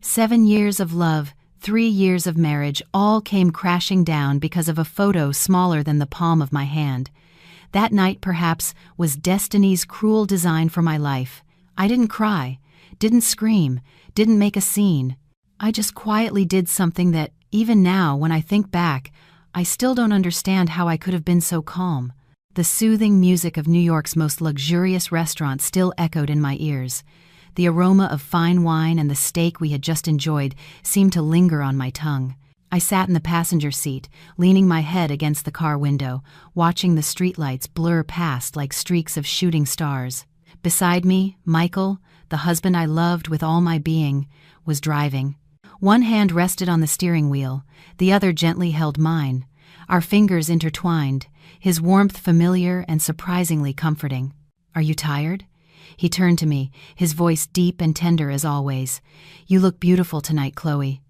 7 years of love, 3 years of marriage, all came crashing down because of a photo smaller than the palm of my hand. That night, perhaps, was destiny's cruel design for my life. I didn't cry, didn't scream, didn't make a scene. I just quietly did something that, even now, when I think back, I still don't understand how I could have been so calm. The soothing music of New York's most luxurious restaurant still echoed in my ears. The aroma of fine wine and the steak we had just enjoyed seemed to linger on my tongue. I sat in the passenger seat, leaning my head against the car window, watching the streetlights blur past like streaks of shooting stars. Beside me, Michael, the husband I loved with all my being, was driving. One hand rested on the steering wheel, the other gently held mine. Our fingers intertwined, his warmth familiar and surprisingly comforting. "Are you tired?" He turned to me, his voice deep and tender as always. "You look beautiful tonight, Chloe."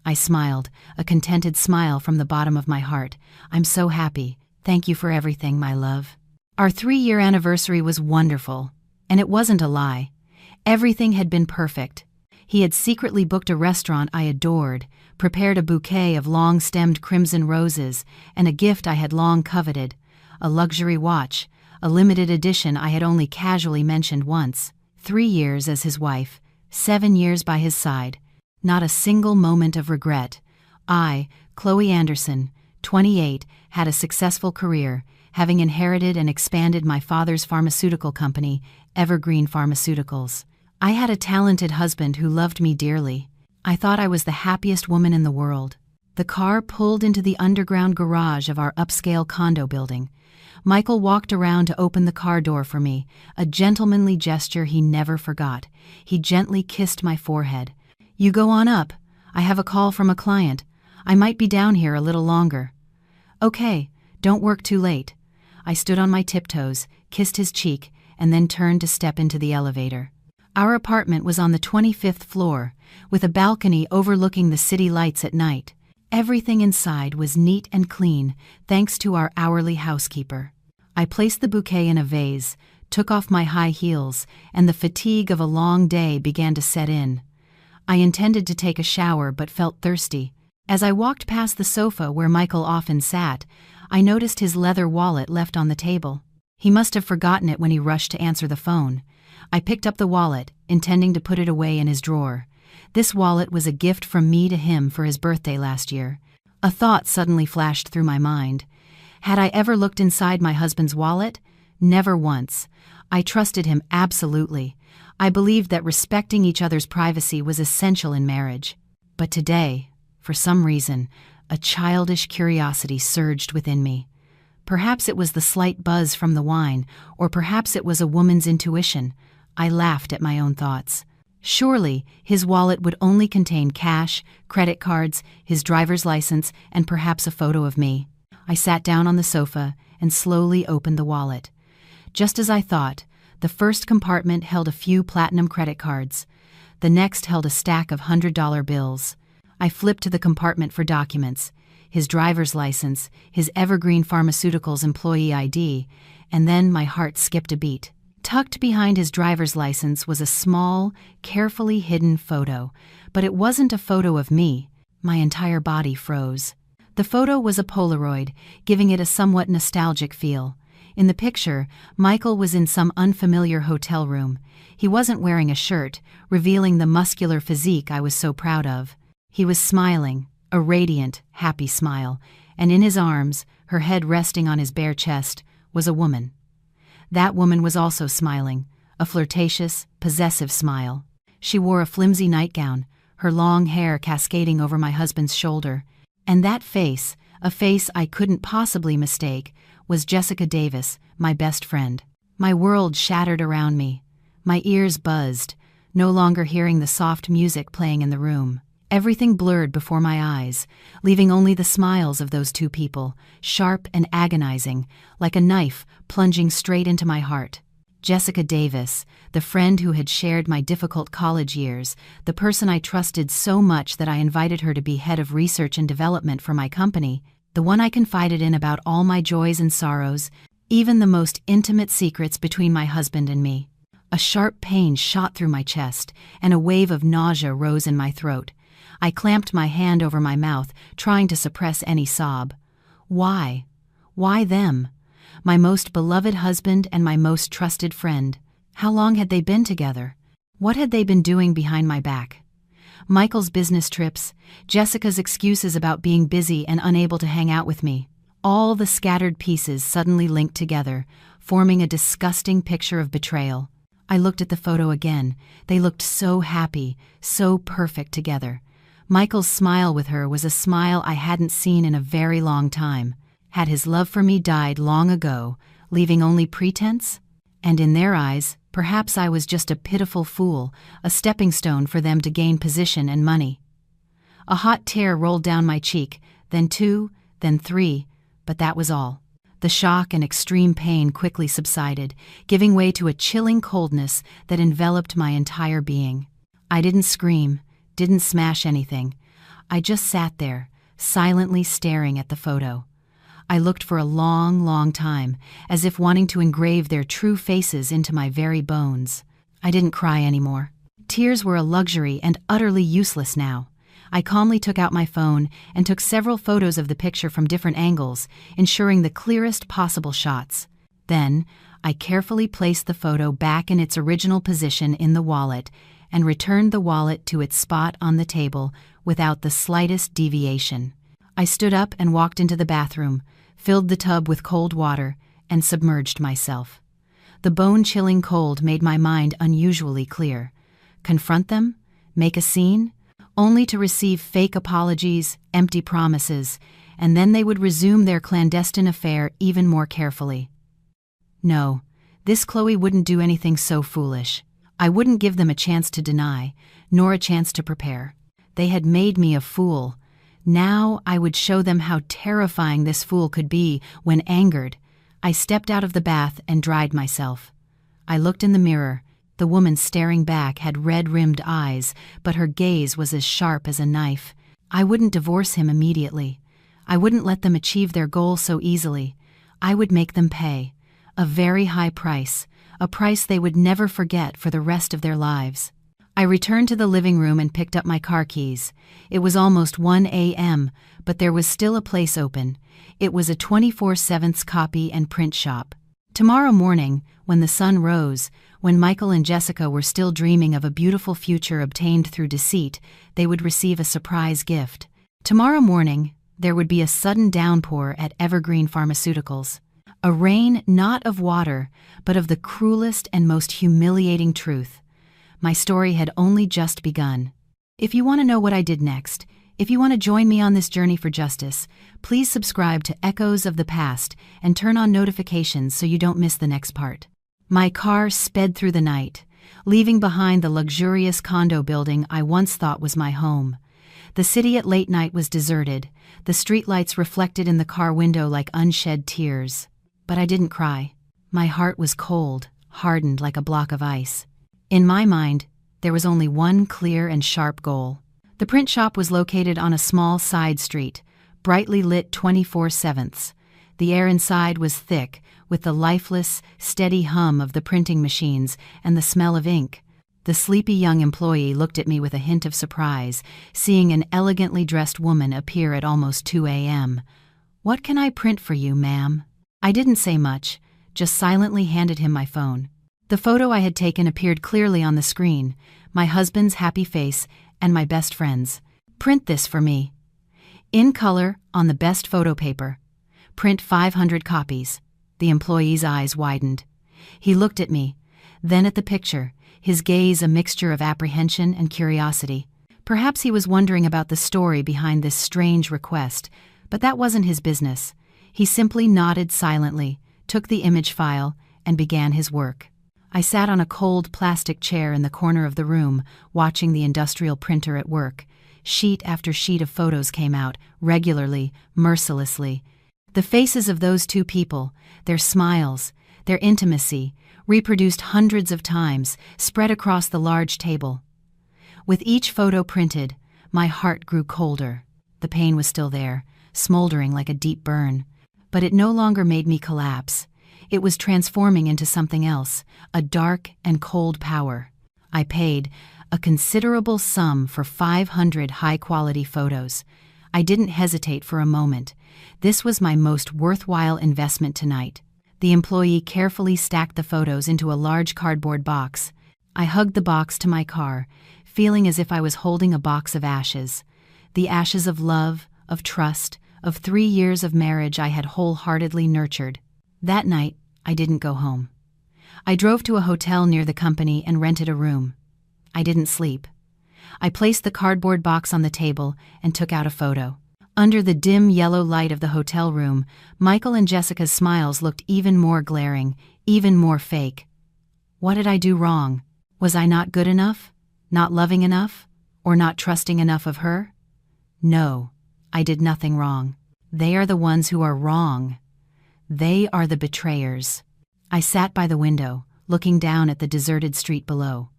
I smiled, a contented smile from the bottom of my heart. "I'm so happy. Thank you for everything, my love." Our 3-year anniversary was wonderful, and it wasn't a lie. Everything had been perfect. He had secretly booked a restaurant I adored, prepared a bouquet of long-stemmed crimson roses, and a gift I had long coveted, a luxury watch, a limited edition I had only casually mentioned once. 3 years as his wife, 7 years by his side. Not a single moment of regret. I, Chloe Anderson, 28, had a successful career, having inherited and expanded my father's pharmaceutical company, Evergreen Pharmaceuticals. I had a talented husband who loved me dearly. I thought I was the happiest woman in the world. The car pulled into the underground garage of our upscale condo building. Michael walked around to open the car door for me, a gentlemanly gesture he never forgot. He gently kissed my forehead. "You go on up. I have a call from a client. I might be down here a little longer." "Okay, don't work too late." I stood on my tiptoes, kissed his cheek, and then turned to step into the elevator. Our apartment was on the 25th floor, with a balcony overlooking the city lights at night. Everything inside was neat and clean, thanks to our hourly housekeeper. I placed the bouquet in a vase, took off my high heels, and the fatigue of a long day began to set in. I intended to take a shower but felt thirsty. As I walked past the sofa where Michael often sat, I noticed his leather wallet left on the table. He must have forgotten it when he rushed to answer the phone. I picked up the wallet, intending to put it away in his drawer. This wallet was a gift from me to him for his birthday last year. A thought suddenly flashed through my mind. Had I ever looked inside my husband's wallet? Never once. I trusted him absolutely. I believed that respecting each other's privacy was essential in marriage. But today, for some reason, a childish curiosity surged within me. Perhaps it was the slight buzz from the wine, or perhaps it was a woman's intuition. I laughed at my own thoughts. Surely, his wallet would only contain cash, credit cards, his driver's license, and perhaps a photo of me. I sat down on the sofa and slowly opened the wallet. Just as I thought, the first compartment held a few platinum credit cards. The next held a stack of $100 bills. I flipped to the compartment for documents, his driver's license, his Evergreen Pharmaceuticals employee ID, and then my heart skipped a beat. Tucked behind his driver's license was a small, carefully hidden photo, but it wasn't a photo of me. My entire body froze. The photo was a Polaroid, giving it a somewhat nostalgic feel. In the picture, Michael was in some unfamiliar hotel room. He wasn't wearing a shirt, revealing the muscular physique I was so proud of. He was smiling, a radiant, happy smile, and in his arms, her head resting on his bare chest, was a woman. That woman was also smiling, a flirtatious, possessive smile. She wore a flimsy nightgown, her long hair cascading over my husband's shoulder. And that face, a face I couldn't possibly mistake, was Jessica Davis, my best friend. My world shattered around me. My ears buzzed, no longer hearing the soft music playing in the room. Everything blurred before my eyes, leaving only the smiles of those two people, sharp and agonizing, like a knife plunging straight into my heart. Jessica Davis, the friend who had shared my difficult college years, the person I trusted so much that I invited her to be head of research and development for my company, the one I confided in about all my joys and sorrows, even the most intimate secrets between my husband and me. A sharp pain shot through my chest, and a wave of nausea rose in my throat. I clamped my hand over my mouth, trying to suppress any sob. Why? Why them? My most beloved husband and my most trusted friend. How long had they been together? What had they been doing behind my back? Michael's business trips, Jessica's excuses about being busy and unable to hang out with me. All the scattered pieces suddenly linked together, forming a disgusting picture of betrayal. I looked at the photo again. They looked so happy, so perfect together. Michael's smile with her was a smile I hadn't seen in a very long time. Had his love for me died long ago, leaving only pretense? And in their eyes, perhaps I was just a pitiful fool, a stepping stone for them to gain position and money. A hot tear rolled down my cheek, then 2, then 3, but that was all. The shock and extreme pain quickly subsided, giving way to a chilling coldness that enveloped my entire being. I didn't scream, didn't smash anything. I just sat there, silently staring at the photo. I looked for a long, long time, as if wanting to engrave their true faces into my very bones. I didn't cry anymore. Tears were a luxury and utterly useless now. I calmly took out my phone and took several photos of the picture from different angles, ensuring the clearest possible shots. Then, I carefully placed the photo back in its original position in the wallet and returned the wallet to its spot on the table without the slightest deviation. I stood up and walked into the bathroom, filled the tub with cold water, and submerged myself. The bone-chilling cold made my mind unusually clear. Confront them? Make a scene? Only to receive fake apologies, empty promises, and then they would resume their clandestine affair even more carefully. No, this Chloe wouldn't do anything so foolish. I wouldn't give them a chance to deny, nor a chance to prepare. They had made me a fool. Now I would show them how terrifying this fool could be when angered. I stepped out of the bath and dried myself. I looked in the mirror. The woman staring back had red-rimmed eyes, but her gaze was as sharp as a knife. I wouldn't divorce him immediately. I wouldn't let them achieve their goal so easily. I would make them pay. A very high price, a price they would never forget for the rest of their lives. I returned to the living room and picked up my car keys. It was almost 1 a.m., but there was still a place open. It was a 24/7 copy and print shop. Tomorrow morning, when the sun rose, when Michael and Jessica were still dreaming of a beautiful future obtained through deceit, they would receive a surprise gift. Tomorrow morning, there would be a sudden downpour at Evergreen Pharmaceuticals. A rain not of water, but of the cruelest and most humiliating truth. My story had only just begun. If you want to know what I did next, if you want to join me on this journey for justice, please subscribe to Echoes of the Past and turn on notifications so you don't miss the next part. My car sped through the night, leaving behind the luxurious condo building I once thought was my home. The city at late night was deserted, the streetlights reflected in the car window like unshed tears. But I didn't cry. My heart was cold, hardened like a block of ice. In my mind, there was only one clear and sharp goal. The print shop was located on a small side street, brightly lit 24/7. The air inside was thick, with the lifeless, steady hum of the printing machines and the smell of ink. The sleepy young employee looked at me with a hint of surprise, seeing an elegantly dressed woman appear at almost 2 a.m. "What can I print for you, ma'am?" I didn't say much, just silently handed him my phone. The photo I had taken appeared clearly on the screen, my husband's happy face and my best friend's. "Print this for me. In color, on the best photo paper. Print 500 copies." The employee's eyes widened. He looked at me, then at the picture, his gaze a mixture of apprehension and curiosity. Perhaps he was wondering about the story behind this strange request, but that wasn't his business. He simply nodded silently, took the image file, and began his work. I sat on a cold plastic chair in the corner of the room, watching the industrial printer at work. Sheet after sheet of photos came out, regularly, mercilessly. The faces of those two people, their smiles, their intimacy, reproduced hundreds of times, spread across the large table. With each photo printed, my heart grew colder. The pain was still there, smoldering like a deep burn. But it no longer made me collapse. It was transforming into something else, a dark and cold power. I paid a considerable sum for 500 high-quality photos. I didn't hesitate for a moment. This was my most worthwhile investment tonight. The employee carefully stacked the photos into a large cardboard box. I hugged the box to my car, feeling as if I was holding a box of ashes. The ashes of love, of trust, of 3 years of marriage I had wholeheartedly nurtured. That night, I didn't go home. I drove to a hotel near the company and rented a room. I didn't sleep. I placed the cardboard box on the table and took out a photo. Under the dim yellow light of the hotel room, Michael and Jessica's smiles looked even more glaring, even more fake. What did I do wrong? Was I not good enough? Not loving enough? Or not trusting enough of her? No, I did nothing wrong. They are the ones who are wrong. They are the betrayers. I sat by the window, looking down at the deserted street below.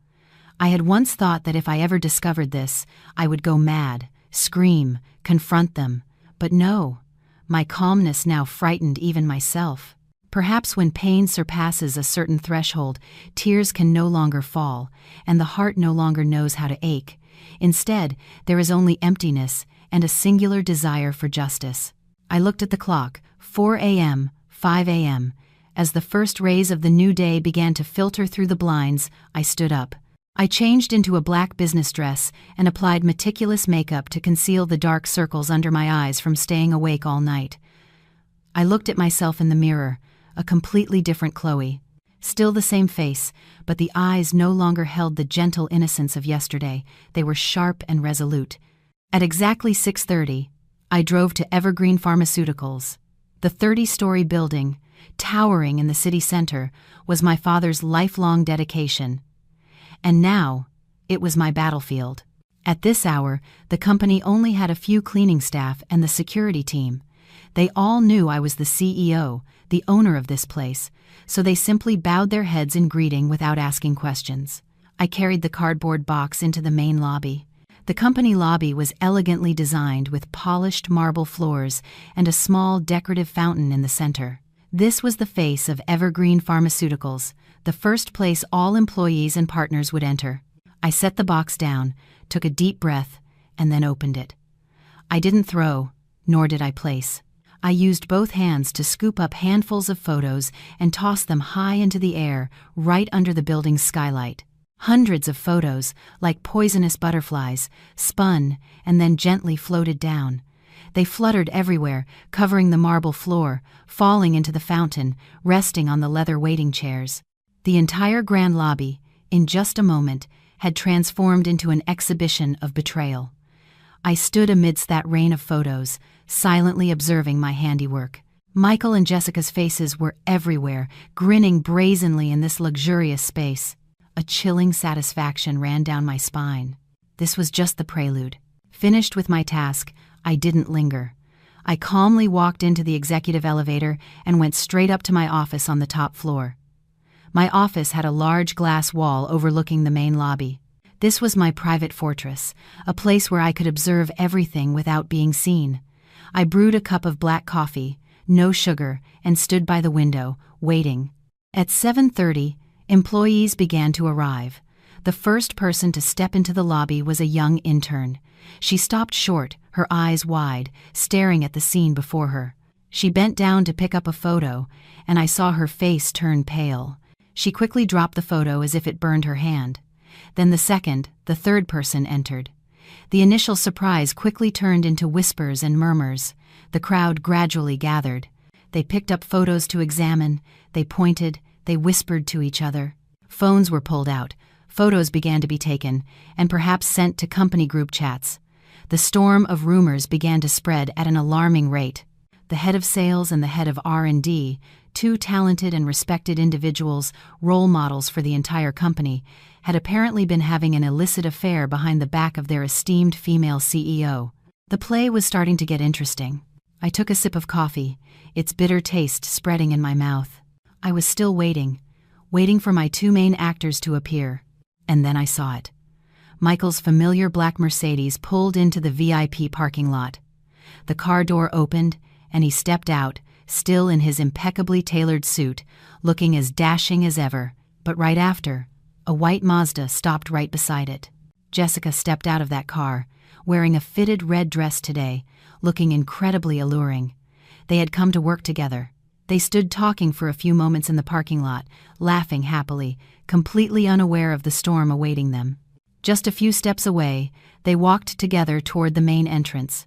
I had once thought that if I ever discovered this, I would go mad, scream, confront them. But no, my calmness now frightened even myself. Perhaps when pain surpasses a certain threshold, tears can no longer fall, and the heart no longer knows how to ache. Instead, there is only emptiness and a singular desire for justice. I looked at the clock, 4 a.m., 5 a.m. As the first rays of the new day began to filter through the blinds, I stood up. I changed into a black business dress and applied meticulous makeup to conceal the dark circles under my eyes from staying awake all night. I looked at myself in the mirror, a completely different Chloe. Still the same face, but the eyes no longer held the gentle innocence of yesterday. They were sharp and resolute. At exactly 6:30, I drove to Evergreen Pharmaceuticals. The 30-story building, towering in the city center, was my father's lifelong dedication. And now, it was my battlefield. At this hour, the company only had a few cleaning staff and the security team. They all knew I was the CEO, the owner of this place, so they simply bowed their heads in greeting without asking questions. I carried the cardboard box into the main lobby. The company lobby was elegantly designed with polished marble floors and a small decorative fountain in the center. This was the face of Evergreen Pharmaceuticals, the first place all employees and partners would enter. I set the box down, took a deep breath, and then opened it. I didn't throw, nor did I place. I used both hands to scoop up handfuls of photos and toss them high into the air, right under the building's skylight. Hundreds of photos, like poisonous butterflies, spun and then gently floated down. They fluttered everywhere, covering the marble floor, falling into the fountain, resting on the leather waiting chairs. The entire grand lobby, in just a moment, had transformed into an exhibition of betrayal. I stood amidst that rain of photos, silently observing my handiwork. Michael and Jessica's faces were everywhere, grinning brazenly in this luxurious space. A chilling satisfaction ran down my spine. This was just the prelude. Finished with my task, I didn't linger. I calmly walked into the executive elevator and went straight up to my office on the top floor. My office had a large glass wall overlooking the main lobby. This was my private fortress, a place where I could observe everything without being seen. I brewed a cup of black coffee, no sugar, and stood by the window, waiting. At 7:30, employees began to arrive. The first person to step into the lobby was a young intern. She stopped short, her eyes wide, staring at the scene before her. She bent down to pick up a photo, and I saw her face turn pale. She quickly dropped the photo as if it burned her hand. Then the third person entered. The initial surprise quickly turned into whispers and murmurs. The crowd gradually gathered. They picked up photos to examine, they pointed, they whispered to each other. Phones were pulled out, photos began to be taken, and perhaps sent to company group chats. The storm of rumors began to spread at an alarming rate. The head of sales and the head of R&D, two talented and respected individuals, role models for the entire company, had apparently been having an illicit affair behind the back of their esteemed female CEO. The play was starting to get interesting. I took a sip of coffee, its bitter taste spreading in my mouth. I was still waiting for my two main actors to appear. And then I saw it. Michael's familiar black Mercedes pulled into the VIP parking lot. The car door opened, and he stepped out, still in his impeccably tailored suit, looking as dashing as ever. But right after, a white Mazda stopped right beside it. Jessica stepped out of that car, wearing a fitted red dress today, looking incredibly alluring. They had come to work together. They stood talking for a few moments in the parking lot, laughing happily, completely unaware of the storm awaiting them. Just a few steps away, they walked together toward the main entrance.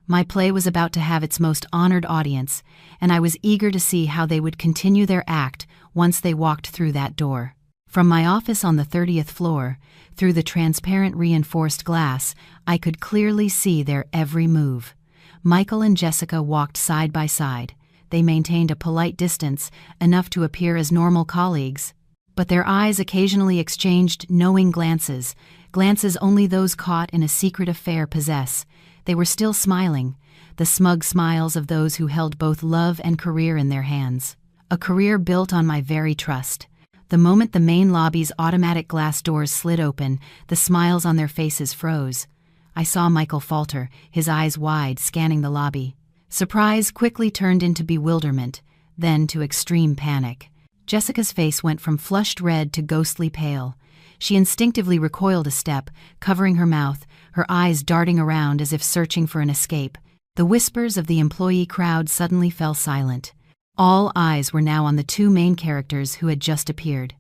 My play was about to have its most honored audience, and I was eager to see how they would continue their act once they walked through that door. From my office on the 30th floor, through the transparent reinforced glass, I could clearly see their every move. Michael and Jessica walked side by side. They maintained a polite distance, enough to appear as normal colleagues. But their eyes occasionally exchanged knowing glances, glances only those caught in a secret affair possess. They were still smiling, the smug smiles of those who held both love and career in their hands. A career built on my very trust. The moment the main lobby's automatic glass doors slid open, the smiles on their faces froze. I saw Michael falter, his eyes wide, scanning the lobby. Surprise quickly turned into bewilderment, then to extreme panic. Jessica's face went from flushed red to ghostly pale. She instinctively recoiled a step, covering her mouth, her eyes darting around as if searching for an escape. The whispers of the employee crowd suddenly fell silent. All eyes were now on the two main characters who had just appeared.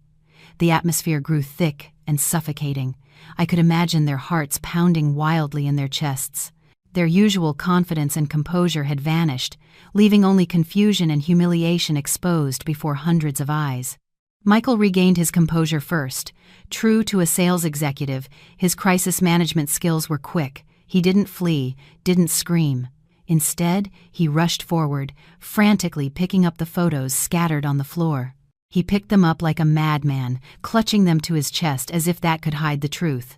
The atmosphere grew thick and suffocating. I could imagine their hearts pounding wildly in their chests. Their usual confidence and composure had vanished, leaving only confusion and humiliation exposed before hundreds of eyes. Michael regained his composure first. True to a sales executive, his crisis management skills were quick. He didn't flee, didn't scream. Instead, he rushed forward, frantically picking up the photos scattered on the floor. He picked them up like a madman, clutching them to his chest as if that could hide the truth.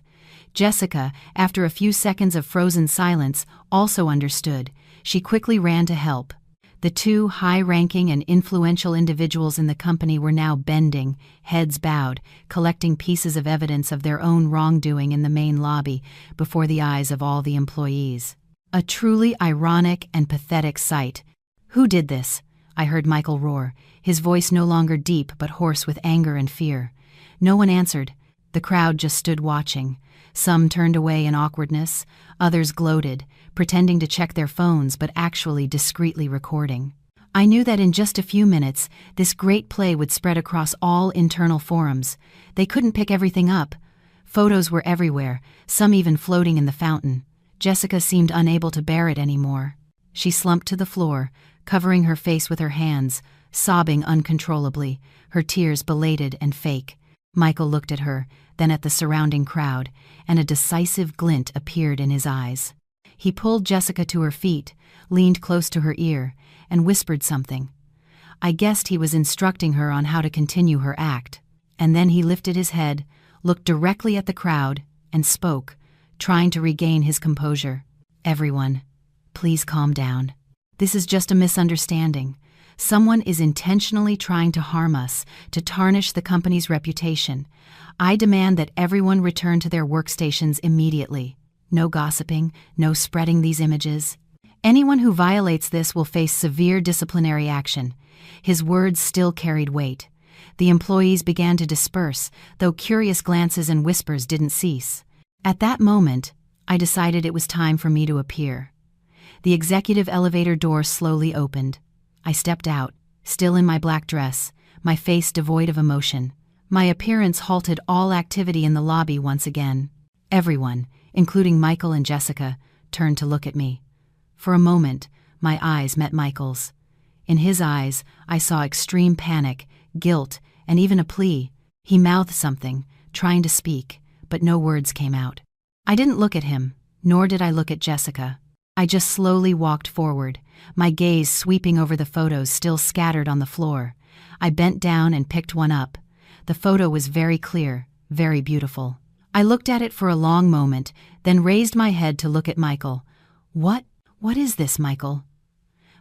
Jessica, after a few seconds of frozen silence, also understood. She quickly ran to help. The two high-ranking and influential individuals in the company were now bending, heads bowed, collecting pieces of evidence of their own wrongdoing in the main lobby before the eyes of all the employees. A truly ironic and pathetic sight. "Who did this?" I heard Michael roar, his voice no longer deep but hoarse with anger and fear. No one answered. The crowd just stood watching. Some turned away in awkwardness, others gloated, pretending to check their phones but actually discreetly recording. I knew that in just a few minutes, this great play would spread across all internal forums. They couldn't pick everything up. Photos were everywhere, some even floating in the fountain. Jessica seemed unable to bear it anymore. She slumped to the floor, covering her face with her hands, sobbing uncontrollably, her tears belated and fake. Michael looked at her, then at the surrounding crowd, and a decisive glint appeared in his eyes. He pulled Jessica to her feet, leaned close to her ear, and whispered something. I guessed he was instructing her on how to continue her act. And then he lifted his head, looked directly at the crowd, and spoke, trying to regain his composure. "Everyone, please calm down. This is just a misunderstanding. Someone is intentionally trying to harm us, to tarnish the company's reputation. I demand that everyone return to their workstations immediately. No gossiping, no spreading these images. Anyone who violates this will face severe disciplinary action." His words still carried weight. The employees began to disperse, though curious glances and whispers didn't cease. At that moment, I decided it was time for me to appear. The executive elevator door slowly opened. I stepped out, still in my black dress, my face devoid of emotion. My appearance halted all activity in the lobby once again. Everyone, including Michael and Jessica, turned to look at me. For a moment, my eyes met Michael's. In his eyes, I saw extreme panic, guilt, and even a plea. He mouthed something, trying to speak, but no words came out. I didn't look at him, nor did I look at Jessica. I just slowly walked forward, my gaze sweeping over the photos still scattered on the floor. I bent down and picked one up. The photo was very clear, very beautiful. I looked at it for a long moment, then raised my head to look at Michael. What is this, Michael?"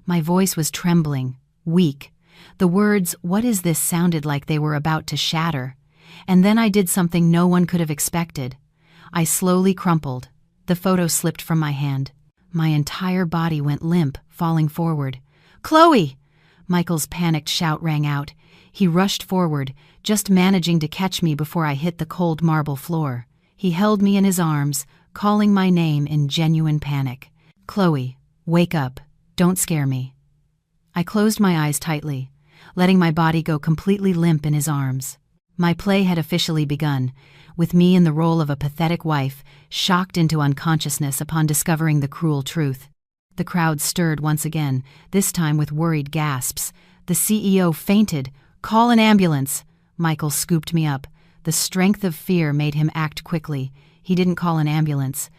My voice was trembling, weak. The words, "What is this?" sounded like they were about to shatter. And then I did something no one could have expected. I slowly crumpled. The photo slipped from my hand. My entire body went limp, falling forward. "Chloe!" Michael's panicked shout rang out. He rushed forward, just managing to catch me before I hit the cold marble floor. He held me in his arms, calling my name in genuine panic. "Chloe, wake up. Don't scare me." I closed my eyes tightly, letting my body go completely limp in his arms. My play had officially begun, with me in the role of a pathetic wife, shocked into unconsciousness upon discovering the cruel truth. The crowd stirred once again, this time with worried gasps. The CEO fainted. "Call an ambulance!" Michael scooped me up. The strength of fear made him act quickly. He didn't call an ambulance.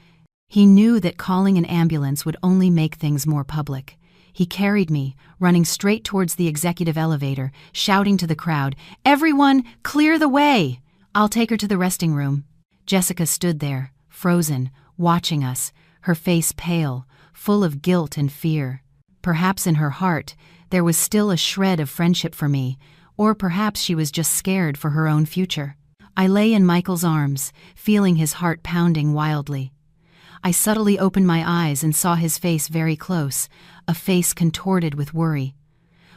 He knew that calling an ambulance would only make things more public. He carried me, running straight towards the executive elevator, shouting to the crowd, "Everyone, clear the way! I'll take her to the resting room." Jessica stood there, frozen, watching us, her face pale, full of guilt and fear. Perhaps in her heart, there was still a shred of friendship for me, or perhaps she was just scared for her own future. I lay in Michael's arms, feeling his heart pounding wildly. I subtly opened my eyes and saw his face very close, a face contorted with worry.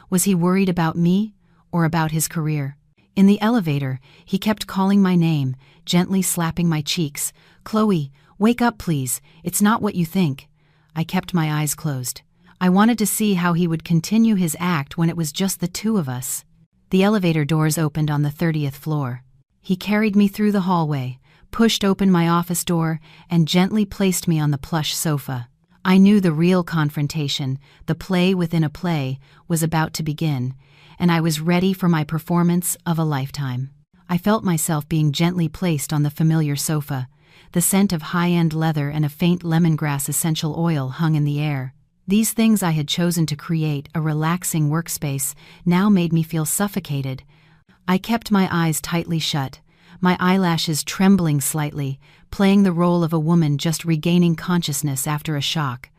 Was he worried about me or about his career? In the elevator, he kept calling my name, gently slapping my cheeks. "Chloe, wake up please, it's not what you think." I kept my eyes closed. I wanted to see how he would continue his act when it was just the two of us. The elevator doors opened on the 30th floor. He carried me through the hallway, pushed open my office door, and gently placed me on the plush sofa. I knew the real confrontation, the play within a play, was about to begin, and I was ready for my performance of a lifetime. I felt myself being gently placed on the familiar sofa. The scent of high-end leather and a faint lemongrass essential oil hung in the air. These things I had chosen to create a relaxing workspace now made me feel suffocated. I kept my eyes tightly shut, my eyelashes trembling slightly, playing the role of a woman just regaining consciousness after a shock.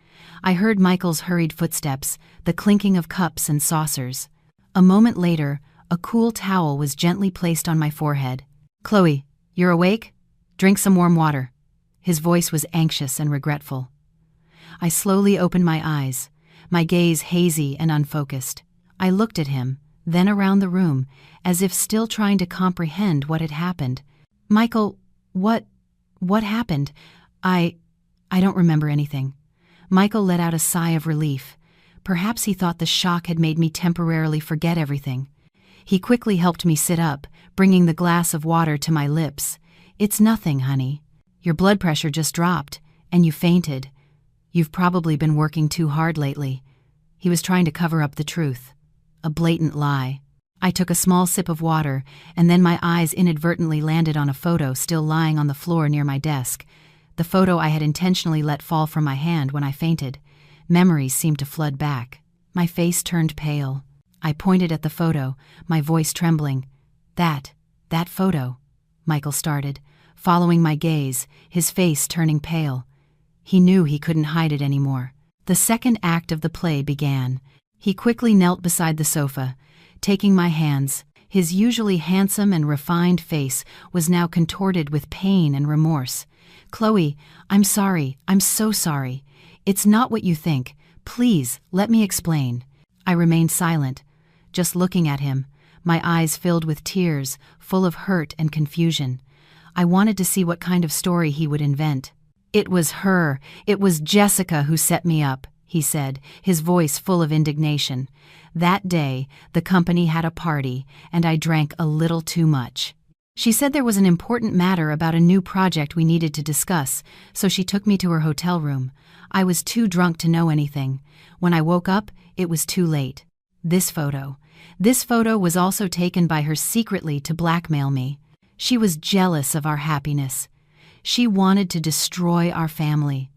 I heard Michael's hurried footsteps, the clinking of cups and saucers. A moment later, a cool towel was gently placed on my forehead. "Chloe, you're awake? Drink some warm water." His voice was anxious and regretful. I slowly opened my eyes, my gaze hazy and unfocused. I looked at him, then around the room, as if still trying to comprehend what had happened. "Michael, what happened? I don't remember anything." Michael let out a sigh of relief. Perhaps he thought the shock had made me temporarily forget everything. He quickly helped me sit up, bringing the glass of water to my lips. "It's nothing, honey. Your blood pressure just dropped, and you fainted. You've probably been working too hard lately." He was trying to cover up the truth. A blatant lie. I took a small sip of water, and then my eyes inadvertently landed on a photo still lying on the floor near my desk. The photo I had intentionally let fall from my hand when I fainted. Memories seemed to flood back. My face turned pale. I pointed at the photo, my voice trembling. That photo," Michael started, following my gaze, his face turning pale. He knew he couldn't hide it anymore. The second act of the play began. He quickly knelt beside the sofa, taking my hands. His usually handsome and refined face was now contorted with pain and remorse. "Chloe, I'm sorry. I'm so sorry. It's not what you think. Please, let me explain." I remained silent, just looking at him, my eyes filled with tears, full of hurt and confusion. I wanted to see what kind of story he would invent. "It was Jessica who set me up," he said, his voice full of indignation. "That day, the company had a party, and I drank a little too much. She said there was an important matter about a new project we needed to discuss, so she took me to her hotel room. I was too drunk to know anything. When I woke up, it was too late. This photo was also taken by her secretly to blackmail me. She was jealous of our happiness. She wanted to destroy our family.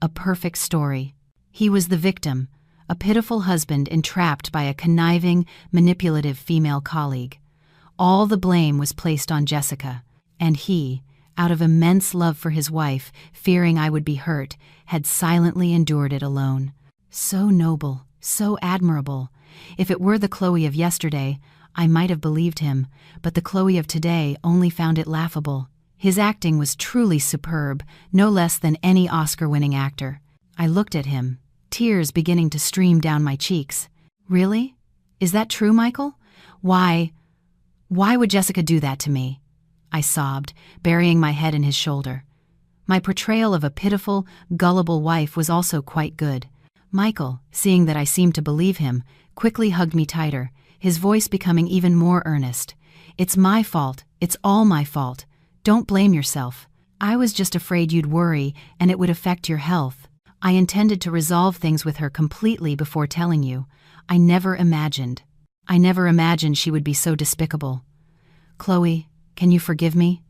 A perfect story. He was the victim, a pitiful husband entrapped by a conniving, manipulative female colleague. All the blame was placed on Jessica, and he, out of immense love for his wife, fearing I would be hurt, had silently endured it alone. So noble, so admirable. If it were the Chloe of yesterday, I might have believed him, but the Chloe of today only found it laughable. His acting was truly superb, no less than any Oscar-winning actor. I looked at him, tears beginning to stream down my cheeks. "Really? Is that true, Michael? Why would Jessica do that to me? I sobbed, burying my head in his shoulder. My portrayal of a pitiful, gullible wife was also quite good. Michael, seeing that I seemed to believe him, quickly hugged me tighter, his voice becoming even more earnest. It's my fault. It's all my fault. Don't blame yourself. I was just afraid you'd worry and it would affect your health. I intended to resolve things with her completely before telling you. I never imagined she would be so despicable. Chloe, can you forgive me?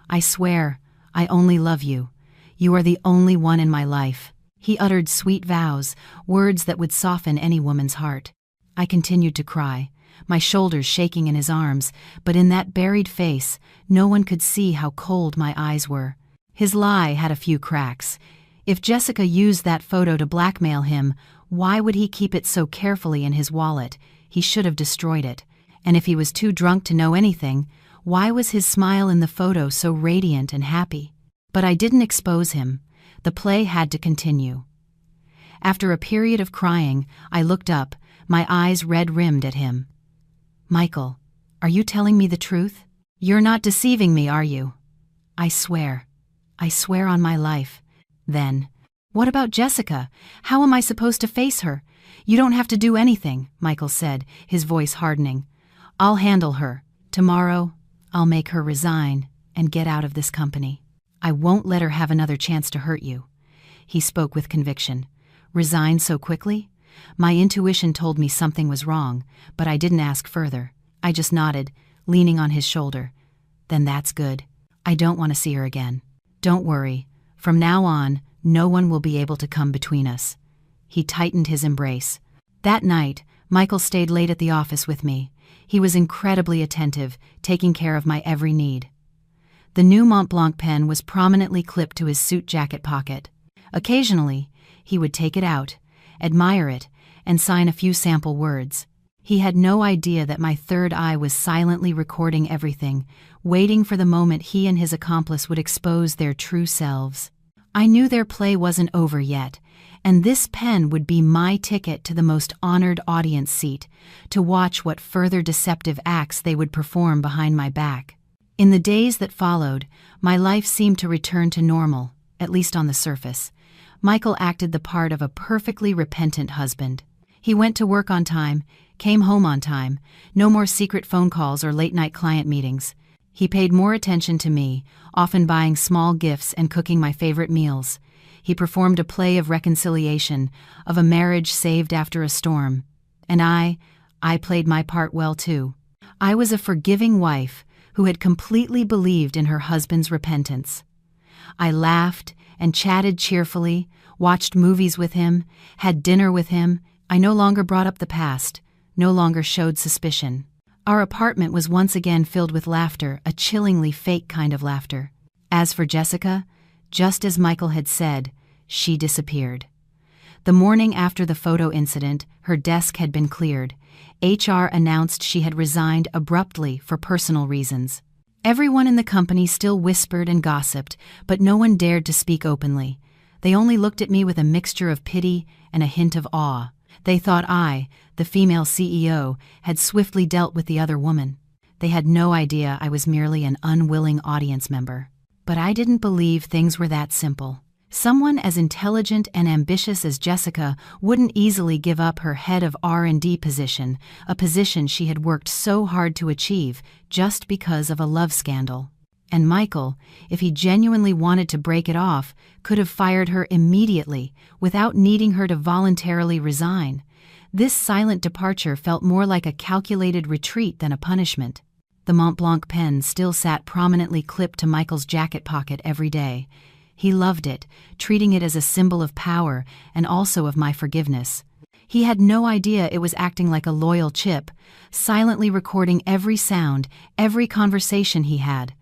I swear, I only love you. You are the only one in my life. He uttered sweet vows, words that would soften any woman's heart. I continued to cry, my shoulders shaking in his arms, but in that buried face, no one could see how cold my eyes were. His lie had a few cracks. If Jessica used that photo to blackmail him, why would he keep it so carefully in his wallet? He should have destroyed it. And if he was too drunk to know anything, why was his smile in the photo so radiant and happy? But I didn't expose him. The play had to continue. After a period of crying, I looked up, my eyes red-rimmed at him. Michael, are you telling me the truth? You're not deceiving me, are you? I swear on my life. Then, what about Jessica? How am I supposed to face her? You don't have to do anything, Michael said, his voice hardening. I'll handle her. Tomorrow, I'll make her resign and get out of this company. I won't let her have another chance to hurt you. He spoke with conviction. Resign so quickly? My intuition told me something was wrong, but I didn't ask further. I just nodded, leaning on his shoulder. Then that's good. I don't want to see her again. Don't worry. From now on, no one will be able to come between us. He tightened his embrace. That night, Michael stayed late at the office with me. He was incredibly attentive, taking care of my every need. The new Mont Blanc pen was prominently clipped to his suit jacket pocket. Occasionally, he would take it out, admire it, and sign a few sample words. He had no idea that my third eye was silently recording everything, waiting for the moment he and his accomplice would expose their true selves. I knew their play wasn't over yet, and this pen would be my ticket to the most honored audience seat, to watch what further deceptive acts they would perform behind my back. In the days that followed, my life seemed to return to normal, at least on the surface. Michael acted the part of a perfectly repentant husband. He went to work on time, came home on time, no more secret phone calls or late-night client meetings. He paid more attention to me, often buying small gifts and cooking my favorite meals. He performed a play of reconciliation, of a marriage saved after a storm. And I played my part well too. I was a forgiving wife who had completely believed in her husband's repentance. I laughed and chatted cheerfully, watched movies with him, had dinner with him. I no longer brought up the past, no longer showed suspicion. Our apartment was once again filled with laughter, a chillingly fake kind of laughter. As for Jessica, just as Michael had said, she disappeared. The morning after the photo incident, her desk had been cleared. HR announced she had resigned abruptly for personal reasons. Everyone in the company still whispered and gossiped, but no one dared to speak openly. They only looked at me with a mixture of pity and a hint of awe. They thought I, the female CEO, had swiftly dealt with the other woman. They had no idea I was merely an unwilling audience member. But I didn't believe things were that simple. Someone as intelligent and ambitious as Jessica wouldn't easily give up her head of R&D position, a position she had worked so hard to achieve, just because of a love scandal. And Michael, if he genuinely wanted to break it off, could have fired her immediately, without needing her to voluntarily resign. This silent departure felt more like a calculated retreat than a punishment. The Mont Blanc pen still sat prominently clipped to Michael's jacket pocket every day. He loved it, treating it as a symbol of power and also of my forgiveness. He had no idea it was acting like a loyal chip, silently recording every sound, every conversation he had.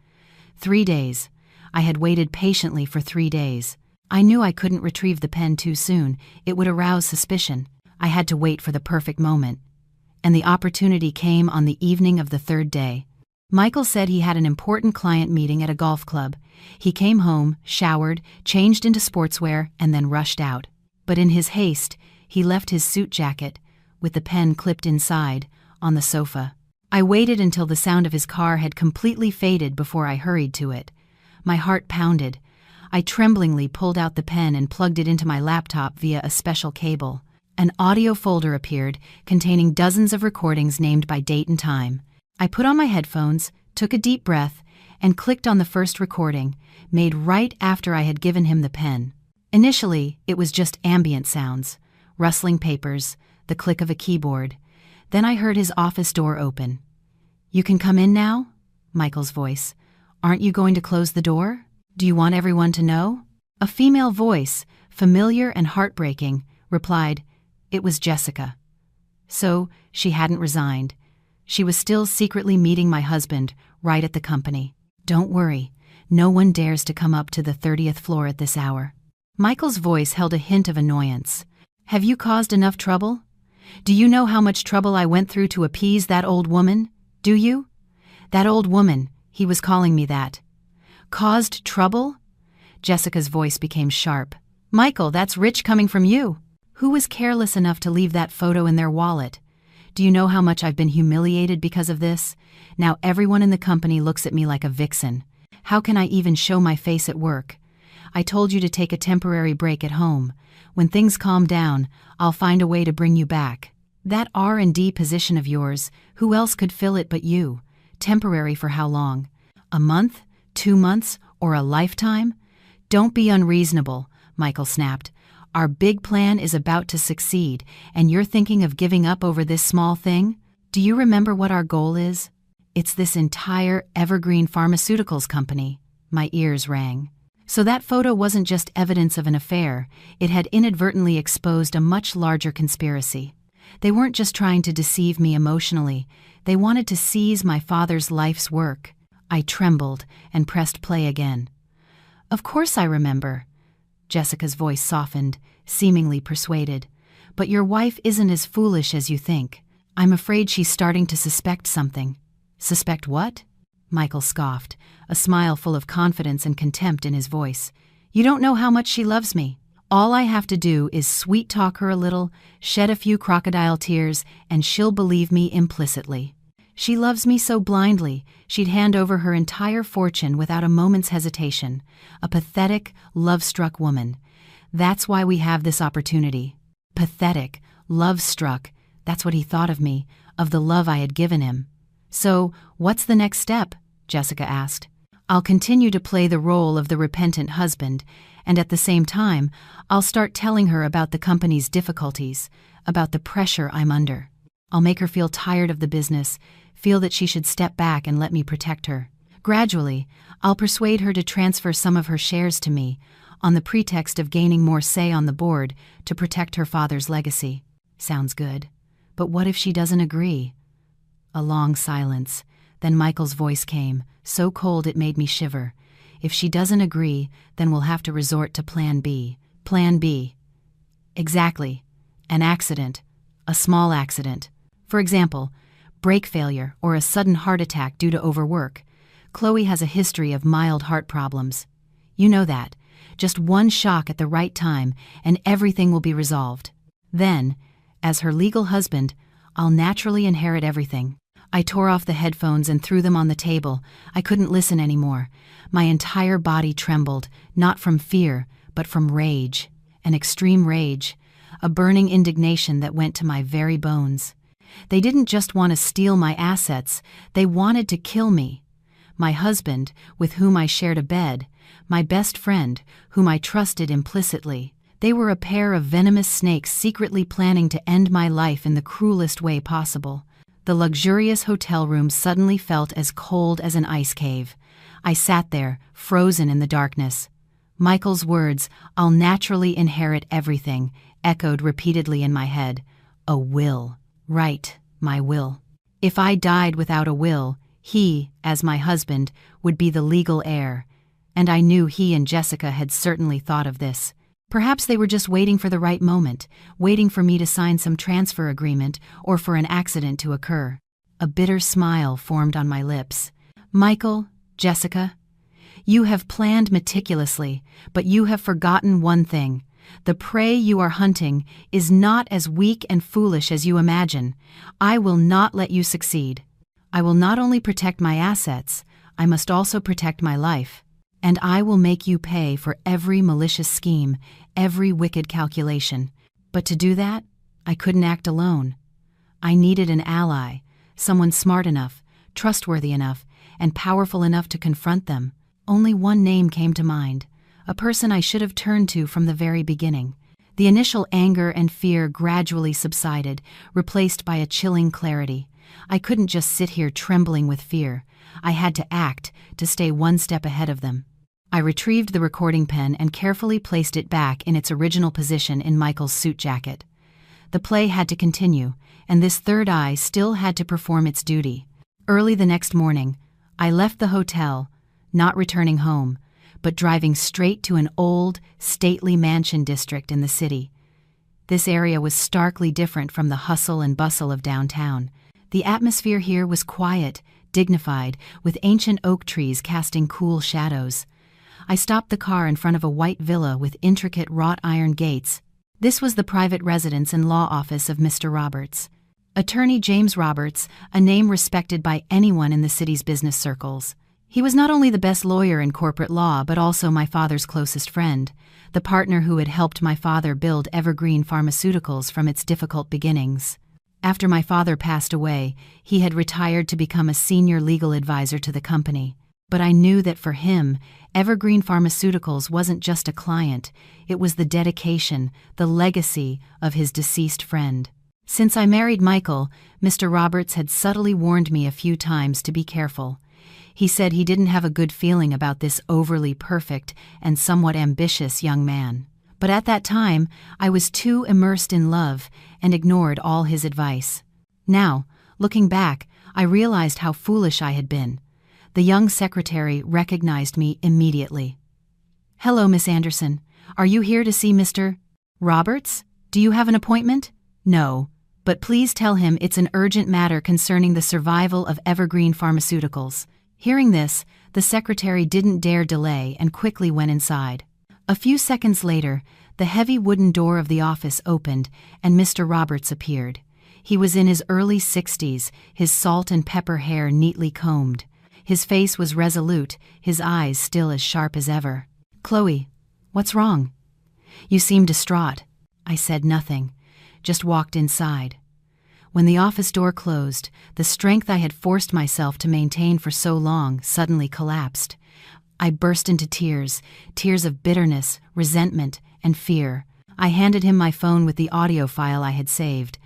3 days. I had waited patiently for 3 days. I knew I couldn't retrieve the pen too soon. It would arouse suspicion. I had to wait for the perfect moment. And the opportunity came on the evening of the 3rd day. Michael said he had an important client meeting at a golf club. He came home, showered, changed into sportswear, and then rushed out. But in his haste, he left his suit jacket, with the pen clipped inside, on the sofa. I waited until the sound of his car had completely faded before I hurried to it. My heart pounded. I tremblingly pulled out the pen and plugged it into my laptop via a special cable. An audio folder appeared, containing dozens of recordings named by date and time. I put on my headphones, took a deep breath, and clicked on the first recording, made right after I had given him the pen. Initially, it was just ambient sounds, rustling papers, the click of a keyboard. Then I heard his office door open. "You can come in now?" Michael's voice. "Aren't you going to close the door? Do you want everyone to know?" A female voice, familiar and heartbreaking, replied. It was Jessica. So, she hadn't resigned. She was still secretly meeting my husband, right at the company. "Don't worry, no one dares to come up to the 30th floor at this hour." Michael's voice held a hint of annoyance. "Have you caused enough trouble? Do you know how much trouble I went through to appease that old woman? Do you?" That old woman, he was calling me that. "Caused trouble?" Jessica's voice became sharp. "Michael, that's rich coming from you. Who was careless enough to leave that photo in their wallet? Do you know how much I've been humiliated because of this? Now everyone in the company looks at me like a vixen. How can I even show my face at work? I told you to take a temporary break at home. When things calm down, I'll find a way to bring you back. That R&D position of yours, who else could fill it but you? Temporary for how long? A month? 2 months? Or a lifetime?" "Don't be unreasonable," Michael snapped. "Our big plan is about to succeed, and you're thinking of giving up over this small thing? Do you remember what our goal is? It's this entire evergreen pharmaceuticals company." My ears rang. So that photo wasn't just evidence of an affair, it had inadvertently exposed a much larger conspiracy. They weren't just trying to deceive me emotionally, they wanted to seize my father's life's work. I trembled and pressed play again. "Of course I remember." Jessica's voice softened, seemingly persuaded. "But your wife isn't as foolish as you think. I'm afraid she's starting to suspect something." "Suspect what?" Michael scoffed, a smile full of confidence and contempt in his voice. "You don't know how much she loves me. All I have to do is sweet-talk her a little, shed a few crocodile tears, and she'll believe me implicitly. She loves me so blindly, she'd hand over her entire fortune without a moment's hesitation. A pathetic, love-struck woman. That's why we have this opportunity." Pathetic, love-struck, that's what he thought of me, of the love I had given him. "So, what's the next step?" Jessica asked. "I'll continue to play the role of the repentant husband, and at the same time, I'll start telling her about the company's difficulties, about the pressure I'm under. I'll make her feel tired of the business, feel that she should step back and let me protect her. Gradually, I'll persuade her to transfer some of her shares to me, on the pretext of gaining more say on the board to protect her father's legacy." Sounds good. But what if she doesn't agree? A long silence. Then Michael's voice came, so cold it made me shiver. "If she doesn't agree, then we'll have to resort to Plan B." Plan B. Exactly. An accident. A small accident. For example, brake failure or a sudden heart attack due to overwork. Chloe has a history of mild heart problems. You know that. Just one shock at the right time, and everything will be resolved. Then, as her legal husband, I'll naturally inherit everything. I tore off the headphones and threw them on the table. I couldn't listen anymore. My entire body trembled, not from fear, but from rage. An extreme rage. A burning indignation that went to my very bones. They didn't just want to steal my assets, they wanted to kill me. My husband, with whom I shared a bed, my best friend, whom I trusted implicitly, they were a pair of venomous snakes secretly planning to end my life in the cruelest way possible. The luxurious hotel room suddenly felt as cold as an ice cave. I sat there, frozen in the darkness. Michael's words, "I'll naturally inherit everything," echoed repeatedly in my head. A will. Right, my will. If I died without a will, he, as my husband, would be the legal heir. And I knew he and Jessica had certainly thought of this. Perhaps they were just waiting for the right moment, waiting for me to sign some transfer agreement or for an accident to occur. A bitter smile formed on my lips. "Michael, Jessica, you have planned meticulously, but you have forgotten one thing. The prey you are hunting is not as weak and foolish as you imagine. I will not let you succeed. I will not only protect my assets, I must also protect my life. And I will make you pay for every malicious scheme, every wicked calculation. But to do that, I couldn't act alone. I needed an ally, someone smart enough, trustworthy enough, and powerful enough to confront them. Only one name came to mind, a person I should have turned to from the very beginning. The initial anger and fear gradually subsided, replaced by a chilling clarity. I couldn't just sit here trembling with fear. I had to act to stay one step ahead of them. I retrieved the recording pen and carefully placed it back in its original position in Michael's suit jacket. The play had to continue, and this third eye still had to perform its duty. Early the next morning, I left the hotel, not returning home, but driving straight to an old, stately mansion district in the city. This area was starkly different from the hustle and bustle of downtown. The atmosphere here was quiet, dignified, with ancient oak trees casting cool shadows. I stopped the car in front of a white villa with intricate wrought iron gates. This was the private residence and law office of Mr. Roberts. Attorney James Roberts, a name respected by anyone in the city's business circles. He was not only the best lawyer in corporate law but also my father's closest friend, the partner who had helped my father build Evergreen Pharmaceuticals from its difficult beginnings. After my father passed away, he had retired to become a senior legal advisor to the company. But I knew that for him, Evergreen Pharmaceuticals wasn't just a client, it was the dedication, the legacy of his deceased friend. Since I married Michael, Mr. Roberts had subtly warned me a few times to be careful. He said he didn't have a good feeling about this overly perfect and somewhat ambitious young man. But at that time, I was too immersed in love and ignored all his advice. Now, looking back, I realized how foolish I had been. The young secretary recognized me immediately. "Hello, Miss Anderson. Are you here to see Mr. Roberts? Do you have an appointment?" "No, but please tell him it's an urgent matter concerning the survival of Evergreen Pharmaceuticals." Hearing this, the secretary didn't dare delay and quickly went inside. A few seconds later, the heavy wooden door of the office opened and Mr. Roberts appeared. He was in his early 60s, his salt and pepper hair neatly combed. His face was resolute, his eyes still as sharp as ever. "Chloe, what's wrong?" "You seem distraught." I said nothing, just walked inside. When the office door closed, the strength I had forced myself to maintain for so long suddenly collapsed. I burst into tears, tears of bitterness, resentment, and fear. I handed him my phone with the audio file I had saved.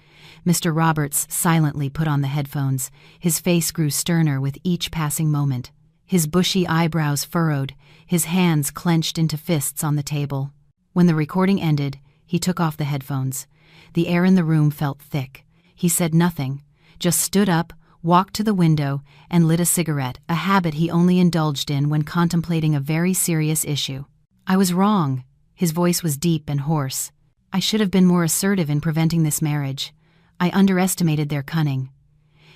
Mr. Roberts silently put on the headphones. His face grew sterner with each passing moment. His bushy eyebrows furrowed, his hands clenched into fists on the table. When the recording ended, he took off the headphones. The air in the room felt thick. He said nothing, just stood up, walked to the window, and lit a cigarette, a habit he only indulged in when contemplating a very serious issue. "I was wrong." His voice was deep and hoarse. "I should have been more assertive in preventing this marriage. I underestimated their cunning."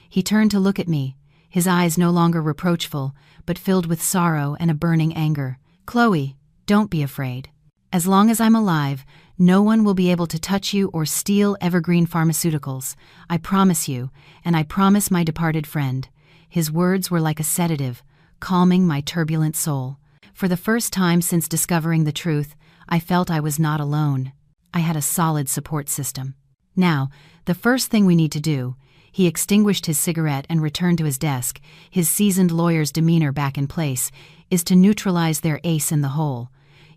He turned to look at me, his eyes no longer reproachful, but filled with sorrow and a burning anger. "Chloe, don't be afraid. As long as I'm alive, no one will be able to touch you or steal Evergreen Pharmaceuticals. I promise you, and I promise my departed friend." His words were like a sedative, calming my turbulent soul. For the first time since discovering the truth, I felt I was not alone. I had a solid support system. "Now, the first thing we need to do," he extinguished his cigarette and returned to his desk, his seasoned lawyer's demeanor back in place, "is to neutralize their ace in the hole.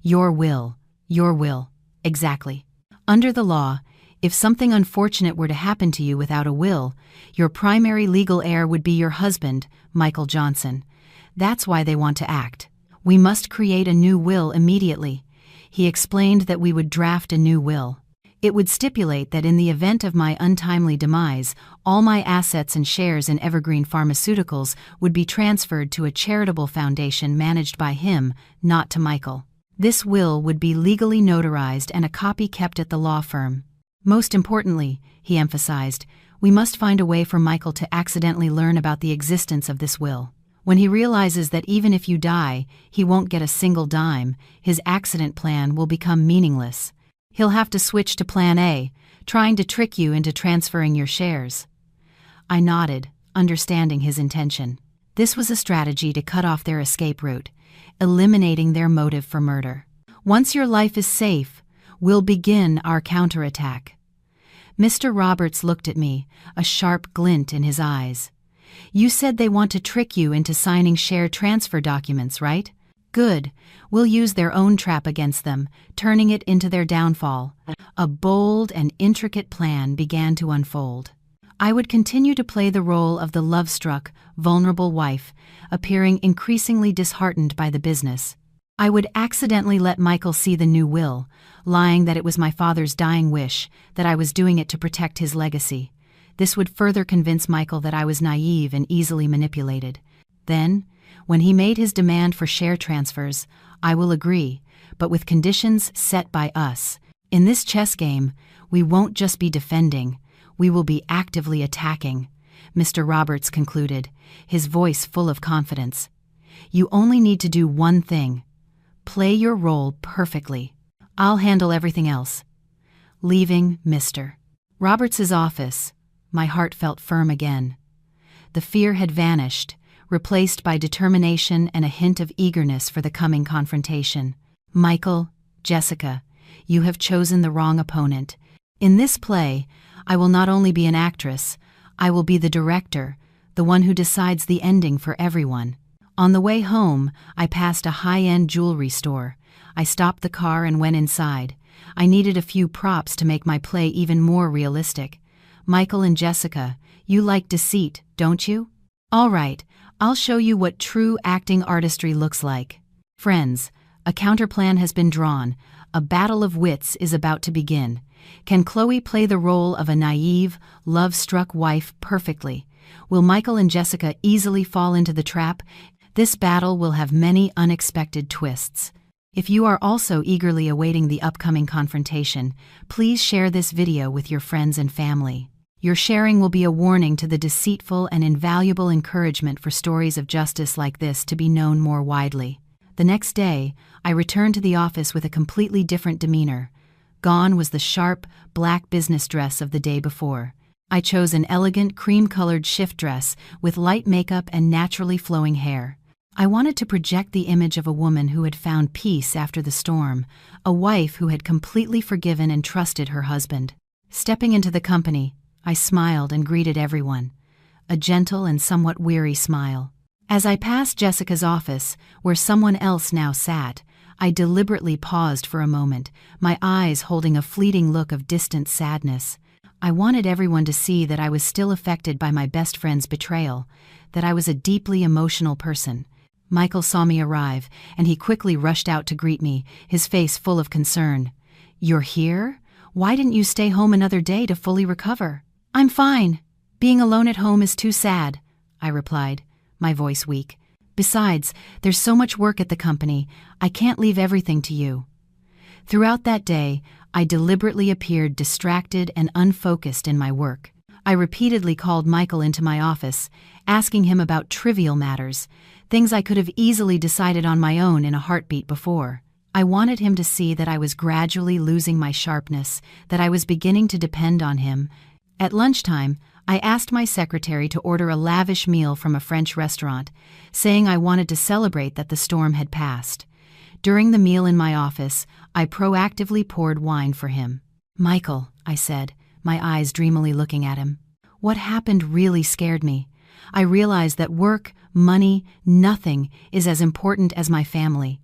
Your will. Your will. Exactly. Under the law, if something unfortunate were to happen to you without a will, your primary legal heir would be your husband, Michael Johnson. That's why they want to act. We must create a new will immediately." He explained that we would draft a new will. It would stipulate that in the event of my untimely demise, all my assets and shares in Evergreen Pharmaceuticals would be transferred to a charitable foundation managed by him, not to Michael. This will would be legally notarized and a copy kept at the law firm. Most importantly, he emphasized, we must find a way for Michael to accidentally learn about the existence of this will. When he realizes that even if you die, he won't get a single dime, his accident plan will become meaningless. He'll have to switch to Plan A, trying to trick you into transferring your shares." I nodded, understanding his intention. This was a strategy to cut off their escape route, eliminating their motive for murder. "Once your life is safe, we'll begin our counterattack." Mr. Roberts looked at me, a sharp glint in his eyes. "You said they want to trick you into signing share transfer documents, right? Good. We'll use their own trap against them, turning it into their downfall." A bold and intricate plan began to unfold. I would continue to play the role of the love-struck, vulnerable wife, appearing increasingly disheartened by the business. I would accidentally let Michael see the new will, lying that it was my father's dying wish, that I was doing it to protect his legacy. This would further convince Michael that I was naive and easily manipulated. Then, when he made his demand for share transfers, I will agree, but with conditions set by us. In this chess game, we won't just be defending, we will be actively attacking, Mr. Roberts concluded, his voice full of confidence. "You only need to do one thing. Play your role perfectly. I'll handle everything else." Leaving Mr. Roberts's office, my heart felt firm again. The fear had vanished, replaced by determination and a hint of eagerness for the coming confrontation. "Michael, Jessica, you have chosen the wrong opponent. In this play, I will not only be an actress, I will be the director, the one who decides the ending for everyone." On the way home, I passed a high-end jewelry store. I stopped the car and went inside. I needed a few props to make my play even more realistic. "Michael and Jessica, you like deceit, don't you? All right, I'll show you what true acting artistry looks like." Friends, a counterplan has been drawn. A battle of wits is about to begin. Can Chloe play the role of a naive, love-struck wife perfectly? Will Michael and Jessica easily fall into the trap? This battle will have many unexpected twists. If you are also eagerly awaiting the upcoming confrontation, please share this video with your friends and family. Your sharing will be a warning to the deceitful and invaluable encouragement for stories of justice like this to be known more widely. The next day, I returned to the office with a completely different demeanor. Gone was the sharp, black business dress of the day before. I chose an elegant, cream-colored shift dress with light makeup and naturally flowing hair. I wanted to project the image of a woman who had found peace after the storm, a wife who had completely forgiven and trusted her husband. Stepping into the company, I smiled and greeted everyone, a gentle and somewhat weary smile. As I passed Jessica's office, where someone else now sat, I deliberately paused for a moment, my eyes holding a fleeting look of distant sadness. I wanted everyone to see that I was still affected by my best friend's betrayal, that I was a deeply emotional person. Michael saw me arrive, and he quickly rushed out to greet me, his face full of concern. "You're here? Why didn't you stay home another day to fully recover?" "I'm fine. Being alone at home is too sad," I replied, my voice weak. "Besides, there's so much work at the company, I can't leave everything to you." Throughout that day, I deliberately appeared distracted and unfocused in my work. I repeatedly called Michael into my office, asking him about trivial matters, things I could have easily decided on my own in a heartbeat before. I wanted him to see that I was gradually losing my sharpness, that I was beginning to depend on him. At lunchtime, I asked my secretary to order a lavish meal from a French restaurant, saying I wanted to celebrate that the storm had passed. During the meal in my office, I proactively poured wine for him. "Michael," I said, my eyes dreamily looking at him. "What happened really scared me. I realized that work, money, nothing is as important as my family.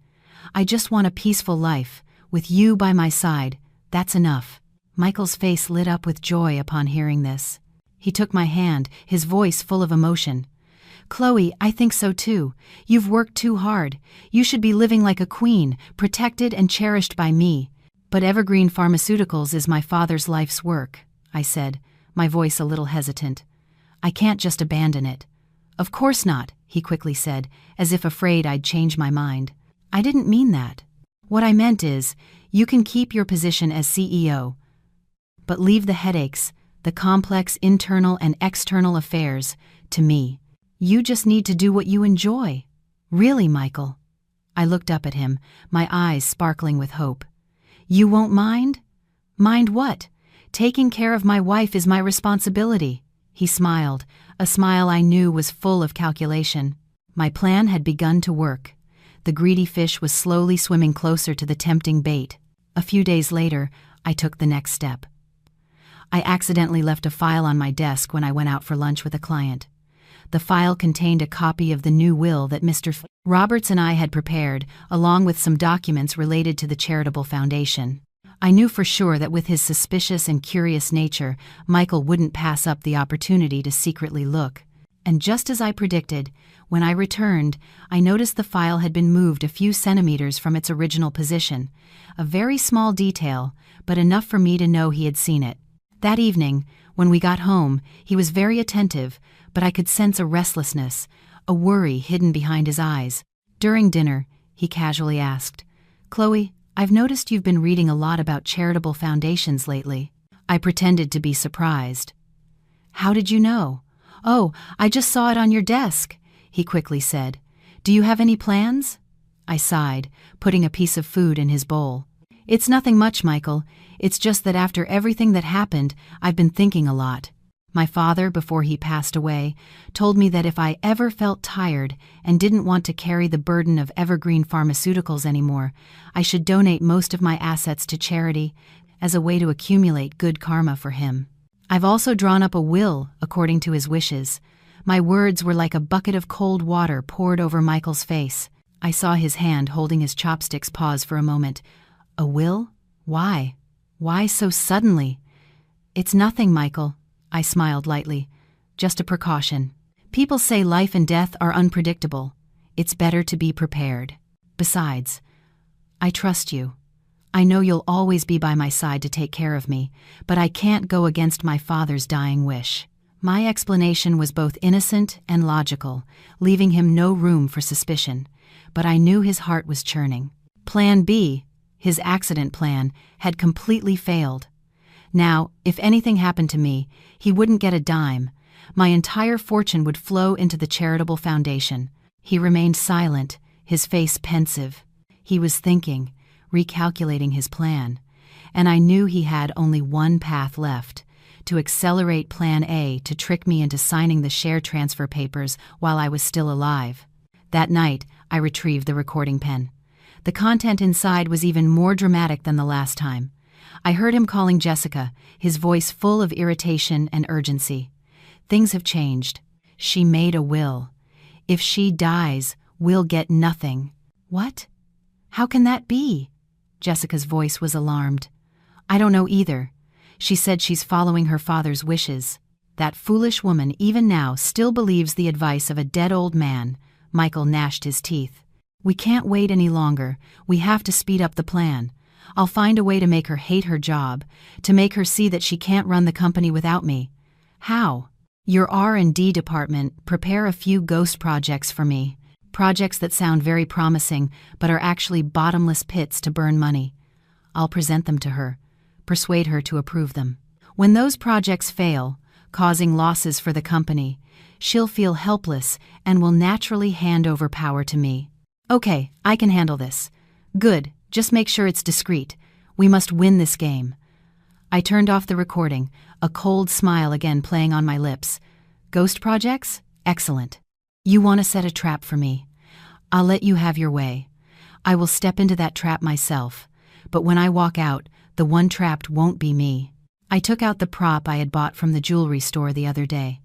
I just want a peaceful life, with you by my side. That's enough." Michael's face lit up with joy upon hearing this. He took my hand, his voice full of emotion. "Chloe, I think so too. You've worked too hard. You should be living like a queen, protected and cherished by me. But Evergreen Pharmaceuticals is my father's life's work," I said, my voice a little hesitant. "I can't just abandon it." "Of course not," he quickly said, as if afraid I'd change my mind. "I didn't mean that. What I meant is, you can keep your position as CEO, but leave the headaches, the complex internal and external affairs, to me. You just need to do what you enjoy." "Really, Michael?" I looked up at him, my eyes sparkling with hope. "You won't mind?" Mind what? Taking care of my wife is my responsibility. He smiled, a smile I knew was full of calculation. My plan had begun to work. The greedy fish was slowly swimming closer to the tempting bait. A few days later, I took the next step. I accidentally left a file on my desk when I went out for lunch with a client. The file contained a copy of the new will that Mr. Roberts and I had prepared, along with some documents related to the charitable foundation. I knew for sure that with his suspicious and curious nature, Michael wouldn't pass up the opportunity to secretly look. And just as I predicted, when I returned, I noticed the file had been moved a few centimeters from its original position. A very small detail, but enough for me to know he had seen it. That evening, when we got home, he was very attentive, but I could sense a restlessness, a worry hidden behind his eyes. During dinner, he casually asked, "Chloe, I've noticed you've been reading a lot about charitable foundations lately." I pretended to be surprised. "How did you know?" "Oh, I just saw it on your desk," he quickly said. "Do you have any plans?" I sighed, putting a piece of food in his bowl. "It's nothing much, Michael. It's just that after everything that happened, I've been thinking a lot. My father, before he passed away, told me that if I ever felt tired and didn't want to carry the burden of evergreen pharmaceuticals anymore, I should donate most of my assets to charity as a way to accumulate good karma for him. I've also drawn up a will according to his wishes." My words were like a bucket of cold water poured over Michael's face. I saw his hand holding his chopsticks pause for a moment. "A will? Why? Why so suddenly?" "It's nothing, Michael," I smiled lightly. "Just a precaution. People say life and death are unpredictable. It's better to be prepared. Besides, I trust you. I know you'll always be by my side to take care of me, but I can't go against my father's dying wish." My explanation was both innocent and logical, leaving him no room for suspicion, but I knew his heart was churning. Plan B, his accident plan, had completely failed. Now, if anything happened to me, he wouldn't get a dime. My entire fortune would flow into the charitable foundation. He remained silent, his face pensive. He was thinking, recalculating his plan, and I knew he had only one path left: to accelerate Plan A to trick me into signing the share transfer papers while I was still alive. That night, I retrieved the recording pen. The content inside was even more dramatic than the last time. I heard him calling Jessica, his voice full of irritation and urgency. "Things have changed. She made a will. If she dies, we'll get nothing." "What? How can that be?" Jessica's voice was alarmed. "I don't know either. She said she's following her father's wishes. That foolish woman even now still believes the advice of a dead old man." Michael gnashed his teeth. "We can't wait any longer. We have to speed up the plan. I'll find a way to make her hate her job, to make her see that she can't run the company without me." "How?" "Your R&D department prepare a few ghost projects for me. Projects that sound very promising but are actually bottomless pits to burn money. I'll present them to her, persuade her to approve them. When those projects fail, causing losses for the company, she'll feel helpless and will naturally hand over power to me." "Okay, I can handle this." "Good, just make sure it's discreet. We must win this game." I turned off the recording, a cold smile again playing on my lips. "Ghost projects? Excellent. You want to set a trap for me. I'll let you have your way. I will step into that trap myself, but when I walk out, the one trapped won't be me." I took out the prop I had bought from the jewelry store the other day.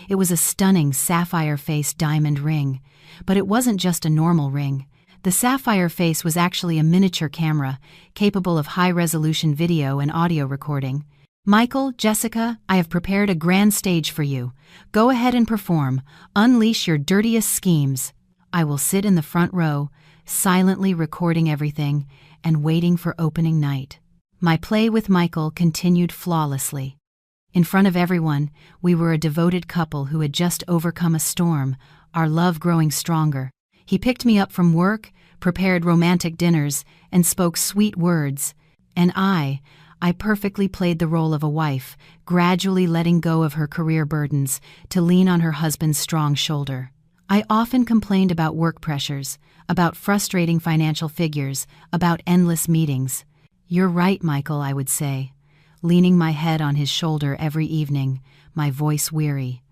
It was a stunning sapphire-faced diamond ring, but it wasn't just a normal ring. The sapphire face was actually a miniature camera, capable of high-resolution video and audio recording. "Michael, Jessica, I have prepared a grand stage for you. Go ahead and perform. Unleash your dirtiest schemes. I will sit in the front row, silently recording everything and waiting for opening night." My play with Michael continued flawlessly. In front of everyone, we were a devoted couple who had just overcome a storm, our love growing stronger. He picked me up from work, prepared romantic dinners, and spoke sweet words. And I perfectly played the role of a wife, gradually letting go of her career burdens to lean on her husband's strong shoulder. I often complained about work pressures, about frustrating financial figures, about endless meetings. "You're right, Michael," I would say. leaning my head on his shoulder every evening, my voice weary.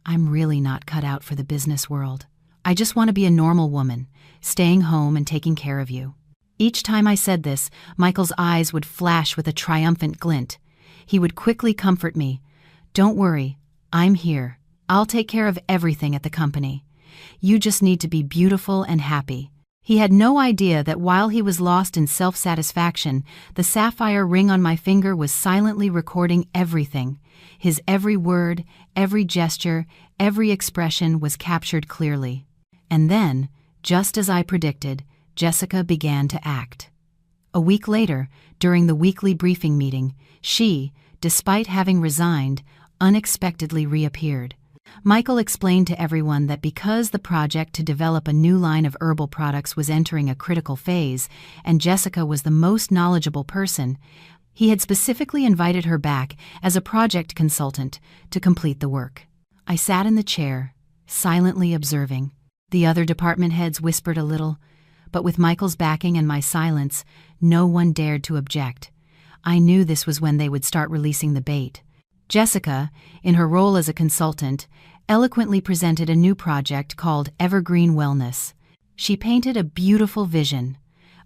I'm really not cut out for the business world. I just want to be a normal woman, staying home and taking care of you. Each time I said this, Michael's eyes would flash with a triumphant glint. He would quickly comfort me. Don't worry, I'm here. I'll take care of everything at the company. You just need to be beautiful and happy. He had no idea that while he was lost in self-satisfaction, the sapphire ring on my finger was silently recording everything. His every word, every gesture, every expression was captured clearly. And then, just as I predicted, Jessica began to act. A week later, during the weekly briefing meeting, she, despite having resigned, unexpectedly reappeared. Michael explained to everyone that because the project to develop a new line of herbal products was entering a critical phase, and Jessica was the most knowledgeable person, he had specifically invited her back as a project consultant to complete the work. I sat in the chair, silently observing. The other department heads whispered a little, but with Michael's backing and my silence, no one dared to object. I knew this was when they would start releasing the bait. Jessica, in her role as a consultant, eloquently presented a new project called Evergreen Wellness. She painted a beautiful vision,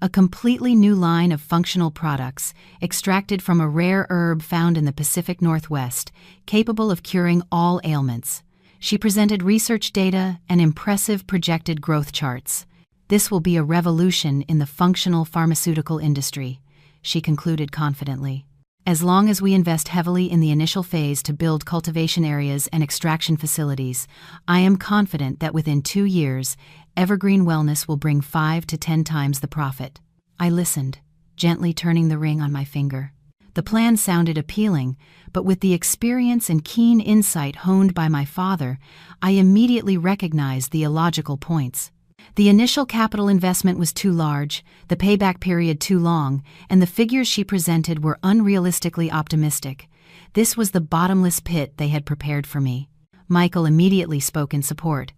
a completely new line of functional products extracted from a rare herb found in the Pacific Northwest, capable of curing all ailments. She presented research data and impressive projected growth charts. This will be a revolution in the functional pharmaceutical industry, she concluded confidently. As long as we invest heavily in the initial phase to build cultivation areas and extraction facilities, I am confident that within 2 years, Evergreen Wellness will bring 5 to 10 times the profit. I listened, gently turning the ring on my finger. The plan sounded appealing, but with the experience and keen insight honed by my father, I immediately recognized the illogical points. The initial capital investment was too large, the payback period too long, and the figures she presented were unrealistically optimistic. This was the bottomless pit they had prepared for me. Michael immediately spoke in support.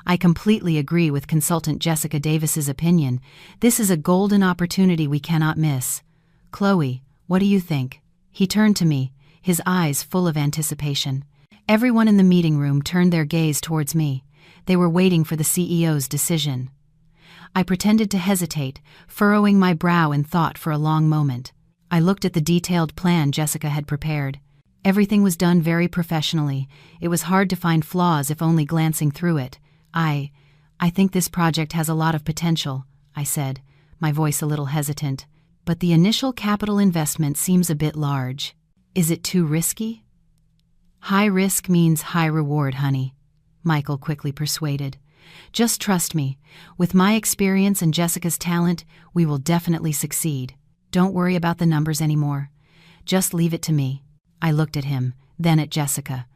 I completely agree with consultant Jessica Davis's opinion. This is a golden opportunity we cannot miss. Chloe, what do you think? He turned to me, his eyes full of anticipation. Everyone in the meeting room turned their gaze towards me. They were waiting for the CEO's decision. I pretended to hesitate, furrowing my brow in thought for a long moment. I looked at the detailed plan Jessica had prepared. Everything was done very professionally. It was hard to find flaws if only glancing through it. I think this project has a lot of potential, I said, my voice a little hesitant. But the initial capital investment seems a bit large. Is it too risky? High risk means high reward, honey, Michael quickly persuaded. Just trust me. With my experience and Jessica's talent, we will definitely succeed. Don't worry about the numbers anymore. Just leave it to me. I looked at him, then at Jessica.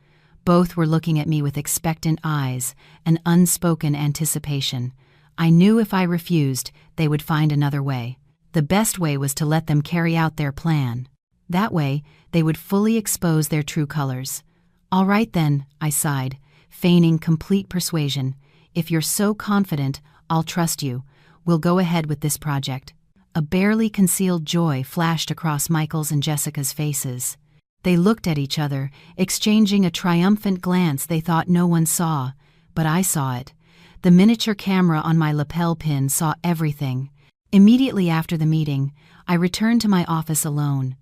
Both were looking at me with expectant eyes, an unspoken anticipation. I knew if I refused, they would find another way. The best way was to let them carry out their plan. That way, they would fully expose their true colors. All right then, I sighed, feigning complete persuasion. If you're so confident, I'll trust you. We'll go ahead with this project. A barely concealed joy flashed across Michael's and Jessica's faces. They looked at each other, exchanging a triumphant glance they thought no one saw, but I saw it. The miniature camera on my lapel pin saw everything. Immediately after the meeting, I returned to my office alone.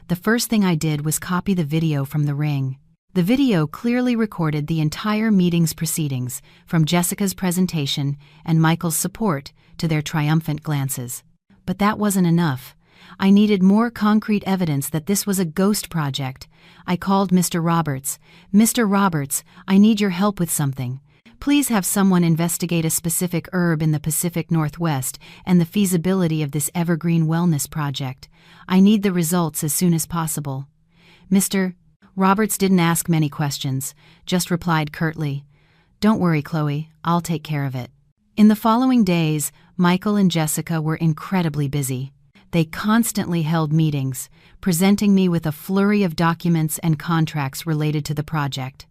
The first thing I did was copy the video from the ring. The video clearly recorded the entire meeting's proceedings, from Jessica's presentation and Michael's support to their triumphant glances. But that wasn't enough. I needed more concrete evidence that this was a ghost project. I called Mr. Roberts. Mr. Roberts, I need your help with something. Please have someone investigate a specific herb in the Pacific Northwest and the feasibility of this Evergreen Wellness project. I need the results as soon as possible. Mr. Roberts didn't ask many questions, just replied curtly, "Don't worry, Chloe, I'll take care of it." In the following days, Michael and Jessica were incredibly busy. They constantly held meetings, presenting me with a flurry of documents and contracts related to the project.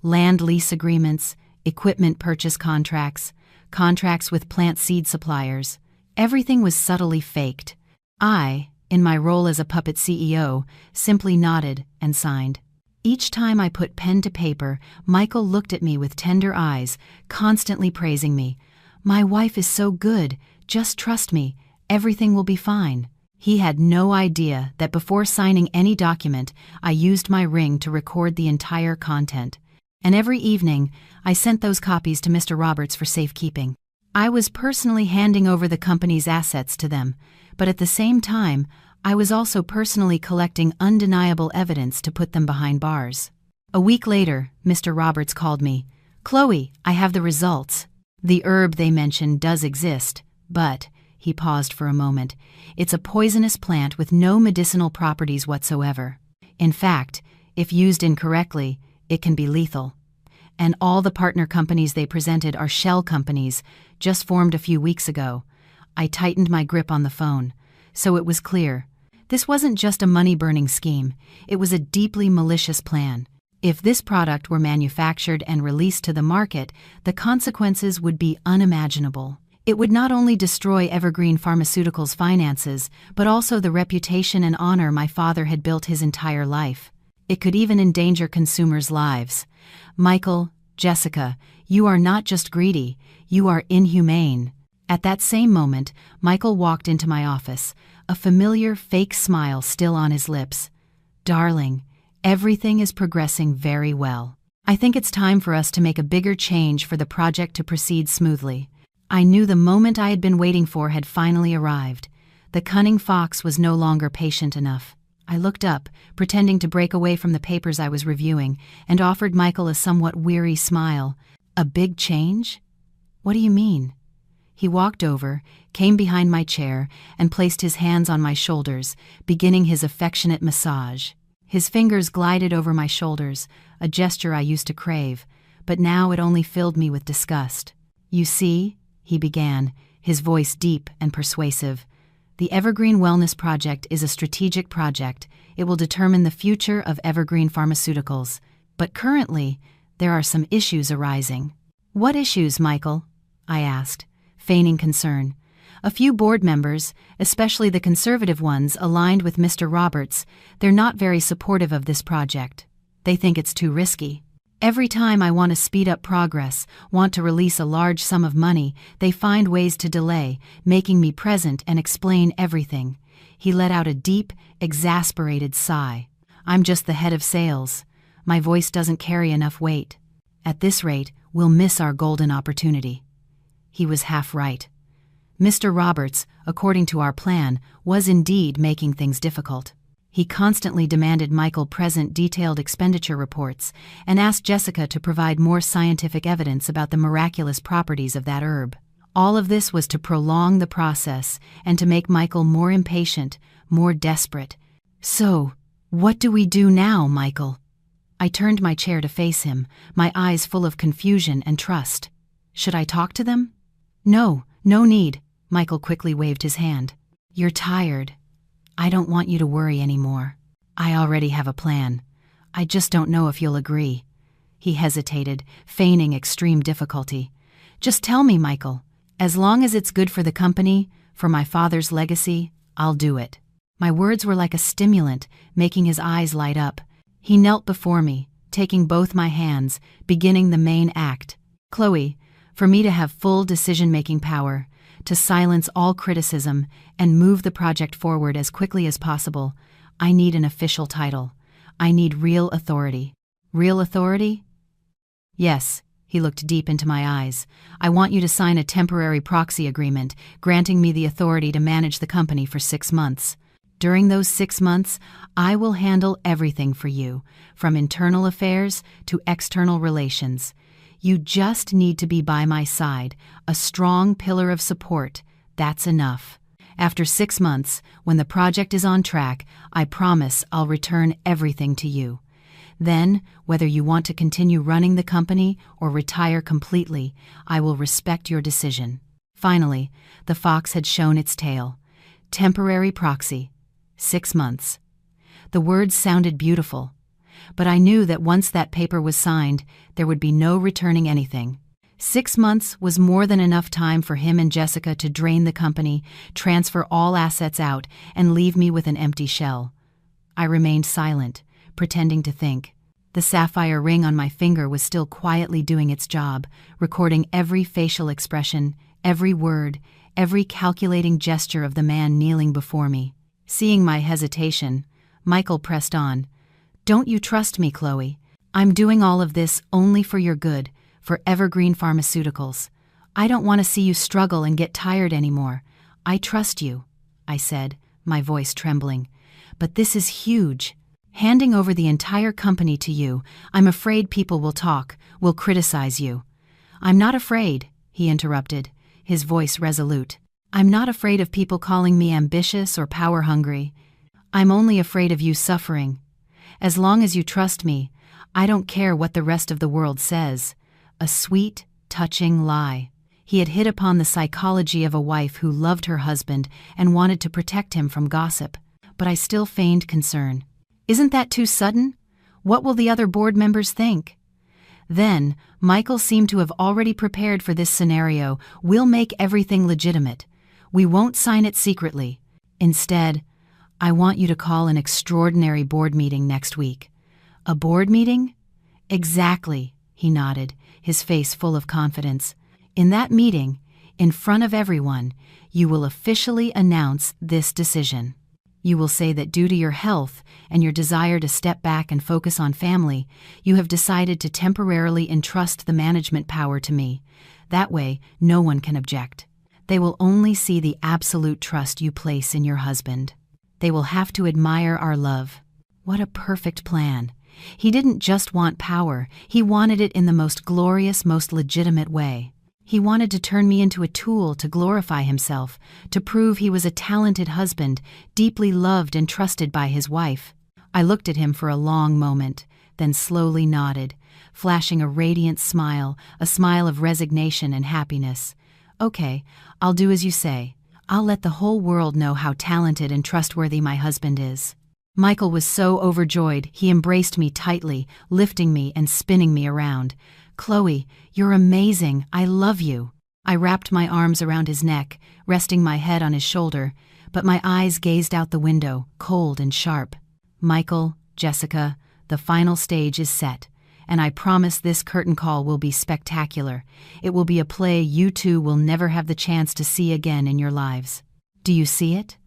Land lease agreements, equipment purchase contracts, contracts with plant seed suppliers. Everything was subtly faked. I, in my role as a puppet CEO, simply nodded and signed. Each time I put pen to paper, Michael looked at me with tender eyes, constantly praising me. "My wife is so good, just trust me, everything will be fine." He had no idea that before signing any document, I used my ring to record the entire content. And every evening, I sent those copies to Mr. Roberts for safekeeping. I was personally handing over the company's assets to them, but at the same time, I was also personally collecting undeniable evidence to put them behind bars. A week later, Mr. Roberts called me. "Chloe, I have the results. The herb they mentioned does exist, but," he paused for a moment, "it's a poisonous plant with no medicinal properties whatsoever. In fact, if used incorrectly, it can be lethal. And all the partner companies they presented are shell companies, just formed a few weeks ago." I tightened my grip on the phone. So it was clear. This wasn't just a money-burning scheme, it was a deeply malicious plan. If this product were manufactured and released to the market, the consequences would be unimaginable. It would not only destroy Evergreen Pharmaceuticals' finances, but also the reputation and honor my father had built his entire life. It could even endanger consumers' lives. "Michael, Jessica, you are not just greedy, you are inhumane." At that same moment, Michael walked into my office, a familiar fake smile still on his lips. "Darling, everything is progressing very well. I think it's time for us to make a bigger change for the project to proceed smoothly." I knew the moment I had been waiting for had finally arrived. The cunning fox was no longer patient enough. I looked up, pretending to break away from the papers I was reviewing, and offered Michael a somewhat weary smile. "A big change? What do you mean?" He walked over, came behind my chair, and placed his hands on my shoulders, beginning his affectionate massage. His fingers glided over my shoulders, a gesture I used to crave, but now it only filled me with disgust. "You see," he began, his voice deep and persuasive, "the Evergreen Wellness Project is a strategic project. It will determine the future of Evergreen Pharmaceuticals. But currently, there are some issues arising." "What issues, Michael?" I asked, feigning concern. "A few board members, especially the conservative ones aligned with Mr. Roberts, they're not very supportive of this project. They think it's too risky. Every time I want to speed up progress, want to release a large sum of money, they find ways to delay, making me present and explain everything." He let out a deep, exasperated sigh. "I'm just the head of sales. My voice doesn't carry enough weight. At this rate, we'll miss our golden opportunity." He was half right. Mr. Roberts, according to our plan, was indeed making things difficult. He constantly demanded Michael present detailed expenditure reports and asked Jessica to provide more scientific evidence about the miraculous properties of that herb. All of this was to prolong the process and to make Michael more impatient, more desperate. "So, what do we do now, Michael?" I turned my chair to face him, my eyes full of confusion and trust. "Should I talk to them?" "No, no need," Michael quickly waved his hand. "You're tired. I don't want you to worry anymore. I already have a plan. I just don't know if you'll agree." He hesitated, feigning extreme difficulty. "Just tell me, Michael. As long as it's good for the company, for my father's legacy, I'll do it." My words were like a stimulant, making his eyes light up. He knelt before me, taking both my hands, beginning the main act. "Chloe, for me to have full decision-making power, to silence all criticism, and move the project forward as quickly as possible, I need an official title. I need real authority." "Real authority?" "Yes." He looked deep into my eyes. "I want you to sign a temporary proxy agreement, granting me the authority to manage the company for 6 months. During those 6 months, I will handle everything for you, from internal affairs to external relations. You just need to be by my side, a strong pillar of support. That's enough. After 6 months, when the project is on track, I promise I'll return everything to you. Then, whether you want to continue running the company or retire completely, I will respect your decision." Finally, the fox had shown its tail. Temporary proxy. 6 months. The words sounded beautiful, but I knew that once that paper was signed, there would be no returning anything. 6 months was more than enough time for him and Jessica to drain the company, transfer all assets out, and leave me with an empty shell. I remained silent, pretending to think. The sapphire ring on my finger was still quietly doing its job, recording every facial expression, every word, every calculating gesture of the man kneeling before me. Seeing my hesitation, Michael pressed on. "Don't you trust me, Chloe? I'm doing all of this only for your good, for Evergreen Pharmaceuticals. I don't want to see you struggle and get tired anymore. I trust you," I said, my voice trembling. "But this is huge. Handing over the entire company to you, I'm afraid people will talk, will criticize you." "I'm not afraid," he interrupted, his voice resolute. "I'm not afraid of people calling me ambitious or power-hungry. I'm only afraid of you suffering. As long as you trust me, I don't care what the rest of the world says." A sweet, touching lie. He had hit upon the psychology of a wife who loved her husband and wanted to protect him from gossip. But I still feigned concern. "Isn't that too sudden? What will the other board members think?" Then, Michael seemed to have already prepared for this scenario. "We'll make everything legitimate. We won't sign it secretly. Instead, I want you to call an extraordinary board meeting next week." "A board meeting?" "Exactly," he nodded, his face full of confidence. "In that meeting, in front of everyone, you will officially announce this decision. You will say that due to your health and your desire to step back and focus on family, you have decided to temporarily entrust the management power to me. That way, no one can object. They will only see the absolute trust you place in your husband. They will have to admire our love." What a perfect plan. He didn't just want power, he wanted it in the most glorious, most legitimate way. He wanted to turn me into a tool to glorify himself, to prove he was a talented husband, deeply loved and trusted by his wife. I looked at him for a long moment, then slowly nodded, flashing a radiant smile, a smile of resignation and happiness. "Okay, I'll do as you say. I'll let the whole world know how talented and trustworthy my husband is." Michael was so overjoyed, he embraced me tightly, lifting me and spinning me around. "Chloe, you're amazing. I love you." I wrapped my arms around his neck, resting my head on his shoulder, but my eyes gazed out the window, cold and sharp. "Michael, Jessica, the final stage is set, and I promise this curtain call will be spectacular. It will be a play you two will never have the chance to see again in your lives. Do you see it?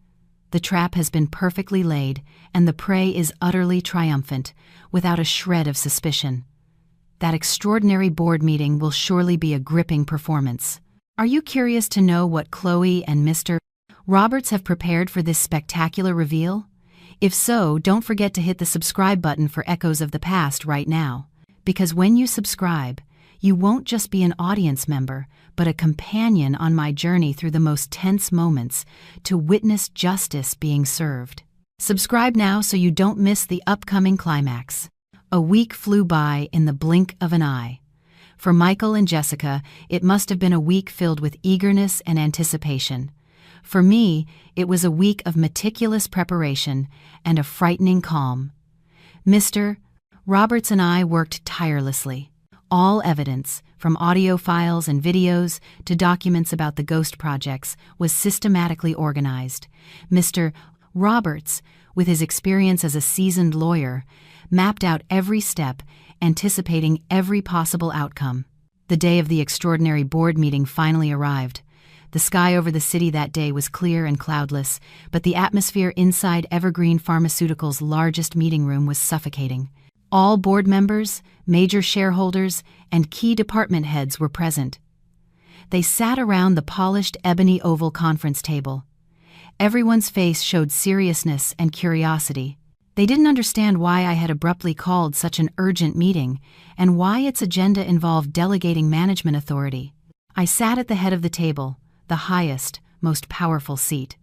The trap has been perfectly laid, and the prey is utterly triumphant, without a shred of suspicion. That extraordinary board meeting will surely be a gripping performance. Are you curious to know what Chloe and Mr. Roberts have prepared for this spectacular reveal? If so, don't forget to hit the subscribe button for echoes of the past right now. Because when you subscribe, you won't just be an audience member, but a companion on my journey through the most tense moments to witness justice being served. Subscribe now so you don't miss the upcoming climax. A week flew by in the blink of an eye. For Michael and Jessica, it must have been a week filled with eagerness and anticipation. For me, it was a week of meticulous preparation and a frightening calm. Mr. Roberts and I worked tirelessly. All evidence, from audio files and videos to documents about the ghost projects, was systematically organized. Mr. Roberts, with his experience as a seasoned lawyer, mapped out every step, anticipating every possible outcome. The day of the extraordinary board meeting finally arrived. The sky over the city that day was clear and cloudless, but the atmosphere inside Evergreen Pharmaceuticals' largest meeting room was suffocating. All board members, major shareholders, and key department heads were present. They sat around the polished ebony oval conference table. Everyone's face showed seriousness and curiosity. They didn't understand why I had abruptly called such an urgent meeting and why its agenda involved delegating management authority. I sat at the head of the table, the highest, most powerful seat.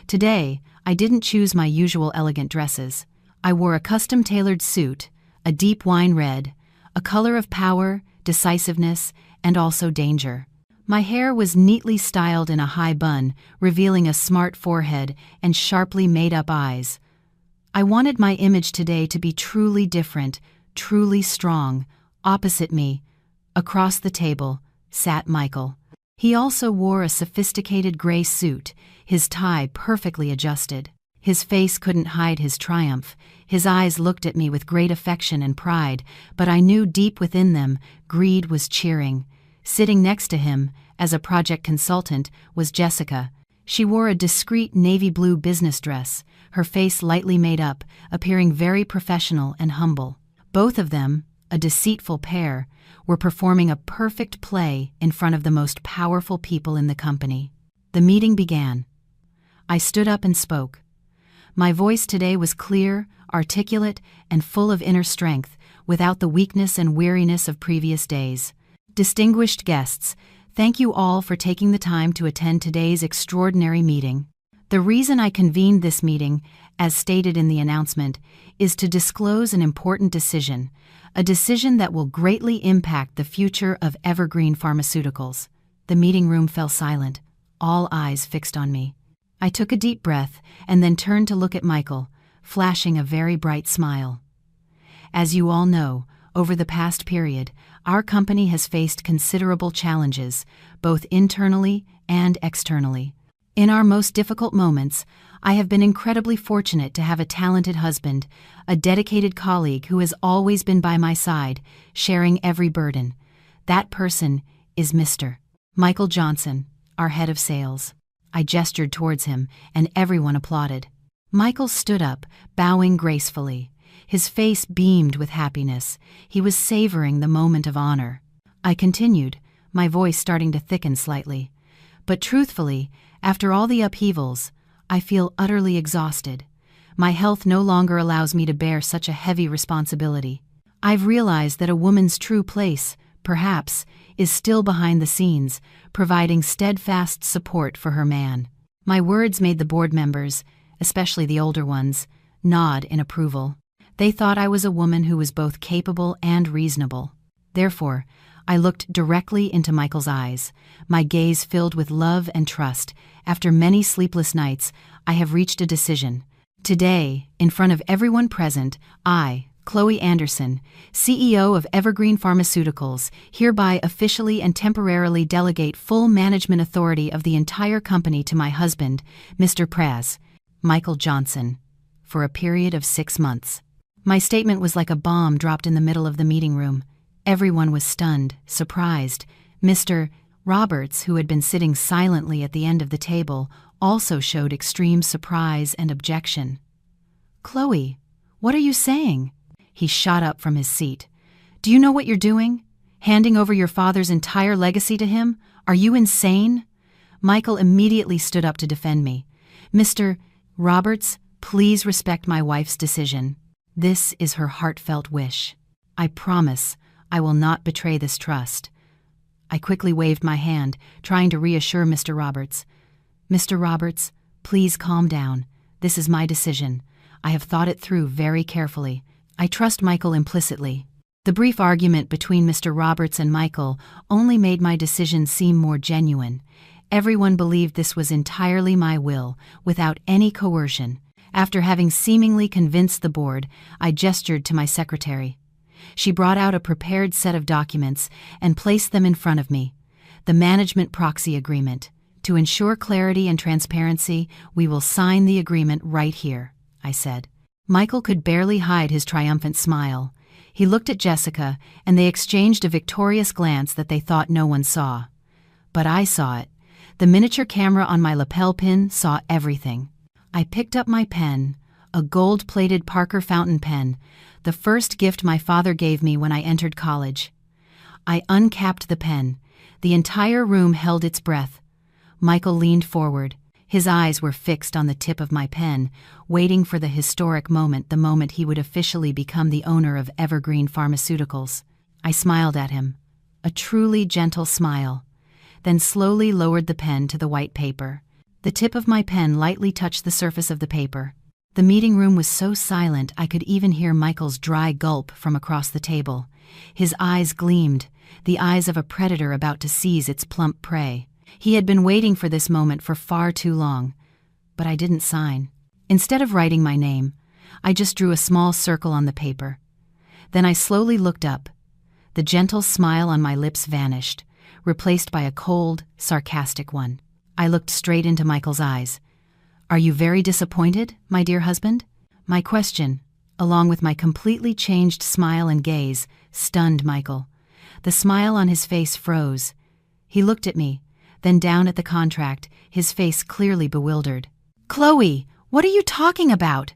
Today, I didn't choose my usual elegant dresses. I wore a custom-tailored suit, a deep wine red, a color of power, decisiveness, and also danger. My hair was neatly styled in a high bun, revealing a smart forehead and sharply made-up eyes. I wanted my image today to be truly different, truly strong. Opposite me, across the table, sat Michael. He also wore a sophisticated gray suit, his tie perfectly adjusted. His face couldn't hide his triumph. His eyes looked at me with great affection and pride, but I knew deep within them greed was cheering. Sitting next to him, as a project consultant, was Jessica. She wore a discreet navy blue business dress, her face lightly made up, appearing very professional and humble. Both of them, a deceitful pair, were performing a perfect play in front of the most powerful people in the company. The meeting began. I stood up and spoke. My voice today was clear, articulate, and full of inner strength, without the weakness and weariness of previous days. Distinguished guests, thank you all for taking the time to attend today's extraordinary meeting. The reason I convened this meeting, as stated in the announcement, is to disclose an important decision, a decision that will greatly impact the future of Evergreen Pharmaceuticals. The meeting room fell silent, all eyes fixed on me. I took a deep breath and then turned to look at Michael, flashing a very bright smile. As you all know, over the past period, our company has faced considerable challenges, both internally and externally. In our most difficult moments, I have been incredibly fortunate to have a talented husband, a dedicated colleague who has always been by my side, sharing every burden. That person is Mr. Michael Johnson, our head of sales. I gestured towards him, and everyone applauded. Michael stood up, bowing gracefully. His face beamed with happiness. He was savoring the moment of honor. I continued, my voice starting to thicken slightly. But truthfully, after all the upheavals, I feel utterly exhausted. My health no longer allows me to bear such a heavy responsibility. I've realized that a woman's true place, perhaps, is still behind the scenes, providing steadfast support for her man. My words made the board members, especially the older ones, nod in approval. They thought I was a woman who was both capable and reasonable. Therefore, I looked directly into Michael's eyes, my gaze filled with love and trust. After many sleepless nights, I have reached a decision. Today, in front of everyone present, I, Chloe Anderson, CEO of Evergreen Pharmaceuticals, hereby officially and temporarily delegate full management authority of the entire company to my husband, Mr. Praz, Michael Johnson, for a period of 6 months. My statement was like a bomb dropped in the middle of the meeting room. Everyone was stunned, surprised. Mr. Roberts, who had been sitting silently at the end of the table, also showed extreme surprise and objection. "Chloe, what are you saying?" He shot up from his seat. "Do you know what you're doing? Handing over your father's entire legacy to him? Are you insane?" Michael immediately stood up to defend me. "Mr. Roberts, please respect my wife's decision. This is her heartfelt wish. I promise I will not betray this trust." I quickly waved my hand, trying to reassure Mr. Roberts. "Mr. Roberts, please calm down. This is my decision. I have thought it through very carefully. I trust Michael implicitly." The brief argument between Mr. Roberts and Michael only made my decision seem more genuine. Everyone believed this was entirely my will, without any coercion. After having seemingly convinced the board, I gestured to my secretary. She brought out a prepared set of documents and placed them in front of me. The management proxy agreement. "To ensure clarity and transparency, we will sign the agreement right here," I said. Michael could barely hide his triumphant smile. He looked at Jessica, and they exchanged a victorious glance that they thought no one saw. But I saw it. The miniature camera on my lapel pin saw everything. I picked up my pen, a gold-plated Parker fountain pen, the first gift my father gave me when I entered college. I uncapped the pen. The entire room held its breath. Michael leaned forward. His eyes were fixed on the tip of my pen, waiting for the historic moment, the moment he would officially become the owner of Evergreen Pharmaceuticals. I smiled at him, a truly gentle smile, then slowly lowered the pen to the white paper. The tip of my pen lightly touched the surface of the paper. The meeting room was so silent I could even hear Michael's dry gulp from across the table. His eyes gleamed, the eyes of a predator about to seize its plump prey. He had been waiting for this moment for far too long. But I didn't sign. Instead of writing my name, I just drew a small circle on the paper. Then I slowly looked up. The gentle smile on my lips vanished, replaced by a cold, sarcastic one. I looked straight into Michael's eyes. "Are you very disappointed, my dear husband?" My question, along with my completely changed smile and gaze, stunned Michael. The smile on his face froze. He looked at me, then down at the contract, his face clearly bewildered. "Chloe, what are you talking about?"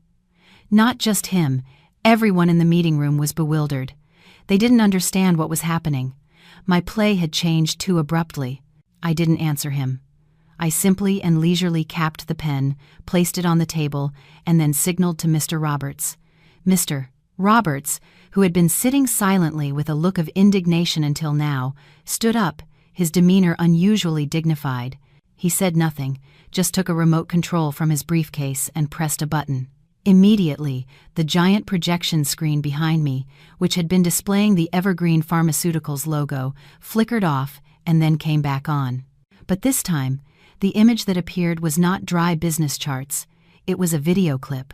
Not just him, everyone in the meeting room was bewildered. They didn't understand what was happening. My play had changed too abruptly. I didn't answer him. I simply and leisurely capped the pen, placed it on the table, and then signaled to Mr. Roberts. Mr. Roberts, who had been sitting silently with a look of indignation until now, stood up, his demeanor unusually dignified. He said nothing, just took a remote control from his briefcase and pressed a button. Immediately, the giant projection screen behind me, which had been displaying the Evergreen Pharmaceuticals logo, flickered off and then came back on. But this time, the image that appeared was not dry business charts. It was a video clip.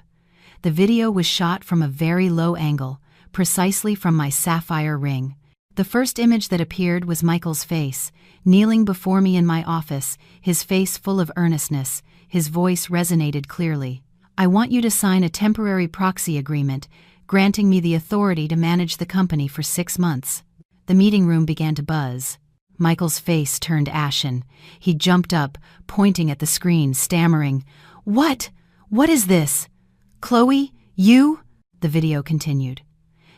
The video was shot from a very low angle, precisely from my sapphire ring. The first image that appeared was Michael's face, kneeling before me in my office, his face full of earnestness. His voice resonated clearly. "I want you to sign a temporary proxy agreement, granting me the authority to manage the company for 6 months." The meeting room began to buzz. Michael's face turned ashen. He jumped up, pointing at the screen, stammering, "What? What is this? Chloe, you?" The video continued.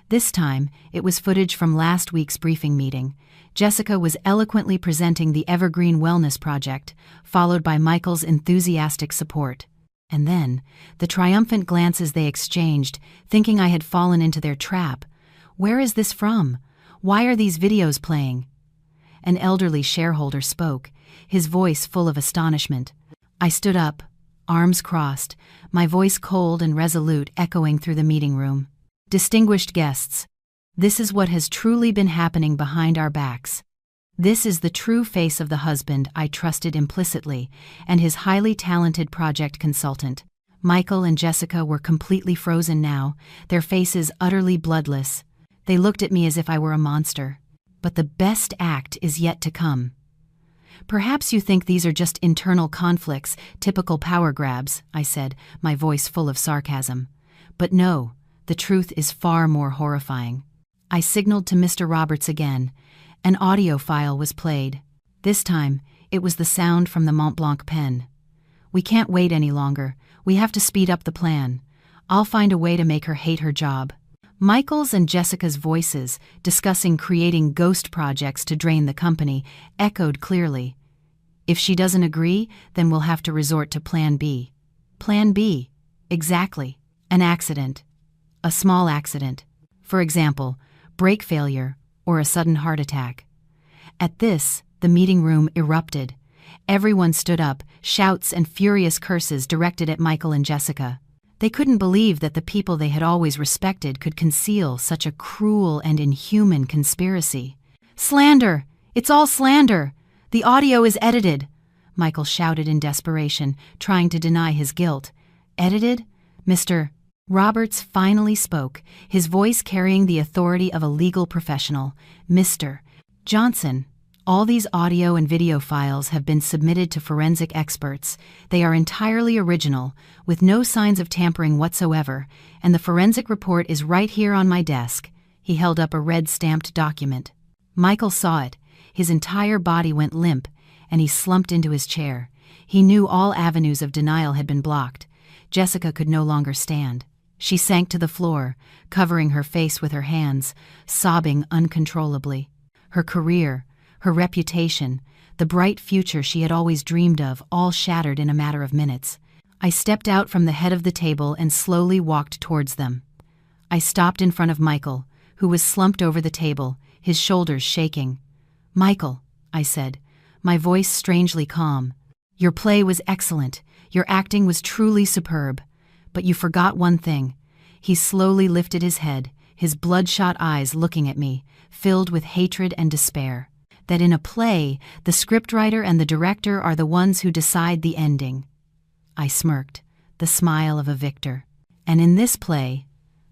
This time, it was footage from last week's briefing meeting. Jessica was eloquently presenting the Evergreen Wellness Project, followed by Michael's enthusiastic support. And then, the triumphant glances they exchanged, thinking I had fallen into their trap. "Where is this from? Why are these videos playing?" An elderly shareholder spoke, his voice full of astonishment. I stood up, arms crossed, my voice cold and resolute echoing through the meeting room. "Distinguished guests, this is what has truly been happening behind our backs. This is the true face of the husband I trusted implicitly, and his highly talented project consultant." Michael and Jessica were completely frozen now, their faces utterly bloodless. They looked at me as if I were a monster. But the best act is yet to come. "Perhaps you think these are just internal conflicts, typical power grabs," I said, my voice full of sarcasm. "But no, the truth is far more horrifying." I signaled to Mr. Roberts again. An audio file was played. This time, it was the sound from the Mont Blanc pen. "We can't wait any longer. We have to speed up the plan. I'll find a way to make her hate her job." Michael's and Jessica's voices, discussing creating ghost projects to drain the company, echoed clearly. "If she doesn't agree, then we'll have to resort to Plan B." Plan B? Exactly. An accident. A small accident. For example, brake failure or a sudden heart attack. At this, the meeting room erupted. Everyone stood up, shouts and furious curses directed at Michael and Jessica. They couldn't believe that the people they had always respected could conceal such a cruel and inhuman conspiracy. "Slander! It's all slander! The audio is edited!" Michael shouted in desperation, trying to deny his guilt. "Edited?" Mr. Roberts finally spoke, his voice carrying the authority of a legal professional. "Mr. Johnson, all these audio and video files have been submitted to forensic experts. They are entirely original, with no signs of tampering whatsoever, and the forensic report is right here on my desk." He held up a red-stamped document. Michael saw it. His entire body went limp, and he slumped into his chair. He knew all avenues of denial had been blocked. Jessica could no longer stand. She sank to the floor, covering her face with her hands, sobbing uncontrollably. Her career, her reputation, the bright future she had always dreamed of, all shattered in a matter of minutes. I stepped out from the head of the table and slowly walked towards them. I stopped in front of Michael, who was slumped over the table, his shoulders shaking. "Michael," I said, my voice strangely calm, "your play was excellent. Your acting was truly superb. But you forgot one thing." He slowly lifted his head, his bloodshot eyes looking at me, filled with hatred and despair. "That in a play, the scriptwriter and the director are the ones who decide the ending." I smirked, the smile of a victor. "And in this play,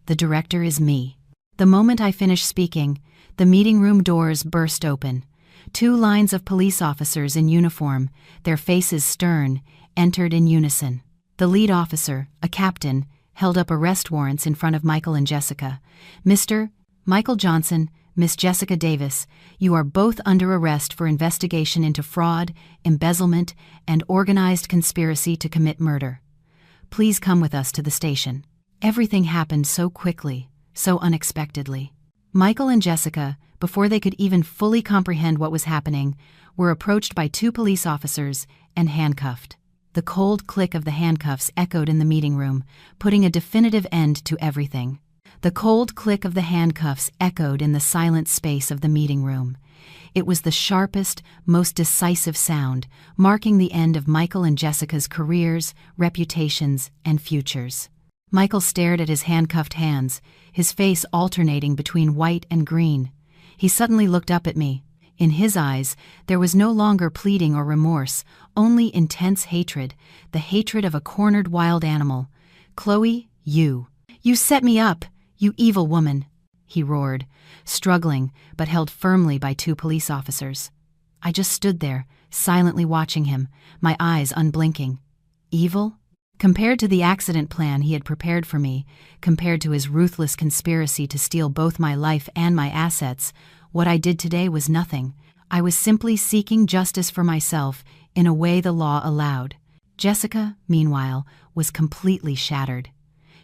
the director is me." The moment I finished speaking, the meeting room doors burst open. 2 lines of police officers in uniform, their faces stern, entered in unison. The lead officer, a captain, held up arrest warrants in front of Michael and Jessica. "Mr. Michael Johnson, Miss Jessica Davis, you are both under arrest for investigation into fraud, embezzlement, and organized conspiracy to commit murder. Please come with us to the station." Everything happened so quickly, so unexpectedly. Michael and Jessica, before they could even fully comprehend what was happening, were approached by 2 police officers and handcuffed. The cold click of the handcuffs echoed in the meeting room, putting a definitive end to everything. The cold click of the handcuffs echoed in the silent space of the meeting room. It was the sharpest, most decisive sound, marking the end of Michael and Jessica's careers, reputations, and futures. Michael stared at his handcuffed hands, his face alternating between white and green. He suddenly looked up at me. In his eyes, there was no longer pleading or remorse, only intense hatred, the hatred of a cornered wild animal. "Chloe, you set me up, you evil woman," he roared, struggling but held firmly by 2 police officers. I just stood there, silently watching him, my eyes unblinking. Evil? Compared to the accident plan he had prepared for me, compared to his ruthless conspiracy to steal both my life and my assets, what I did today was nothing. I was simply seeking justice for myself in a way the law allowed. Jessica, meanwhile, was completely shattered.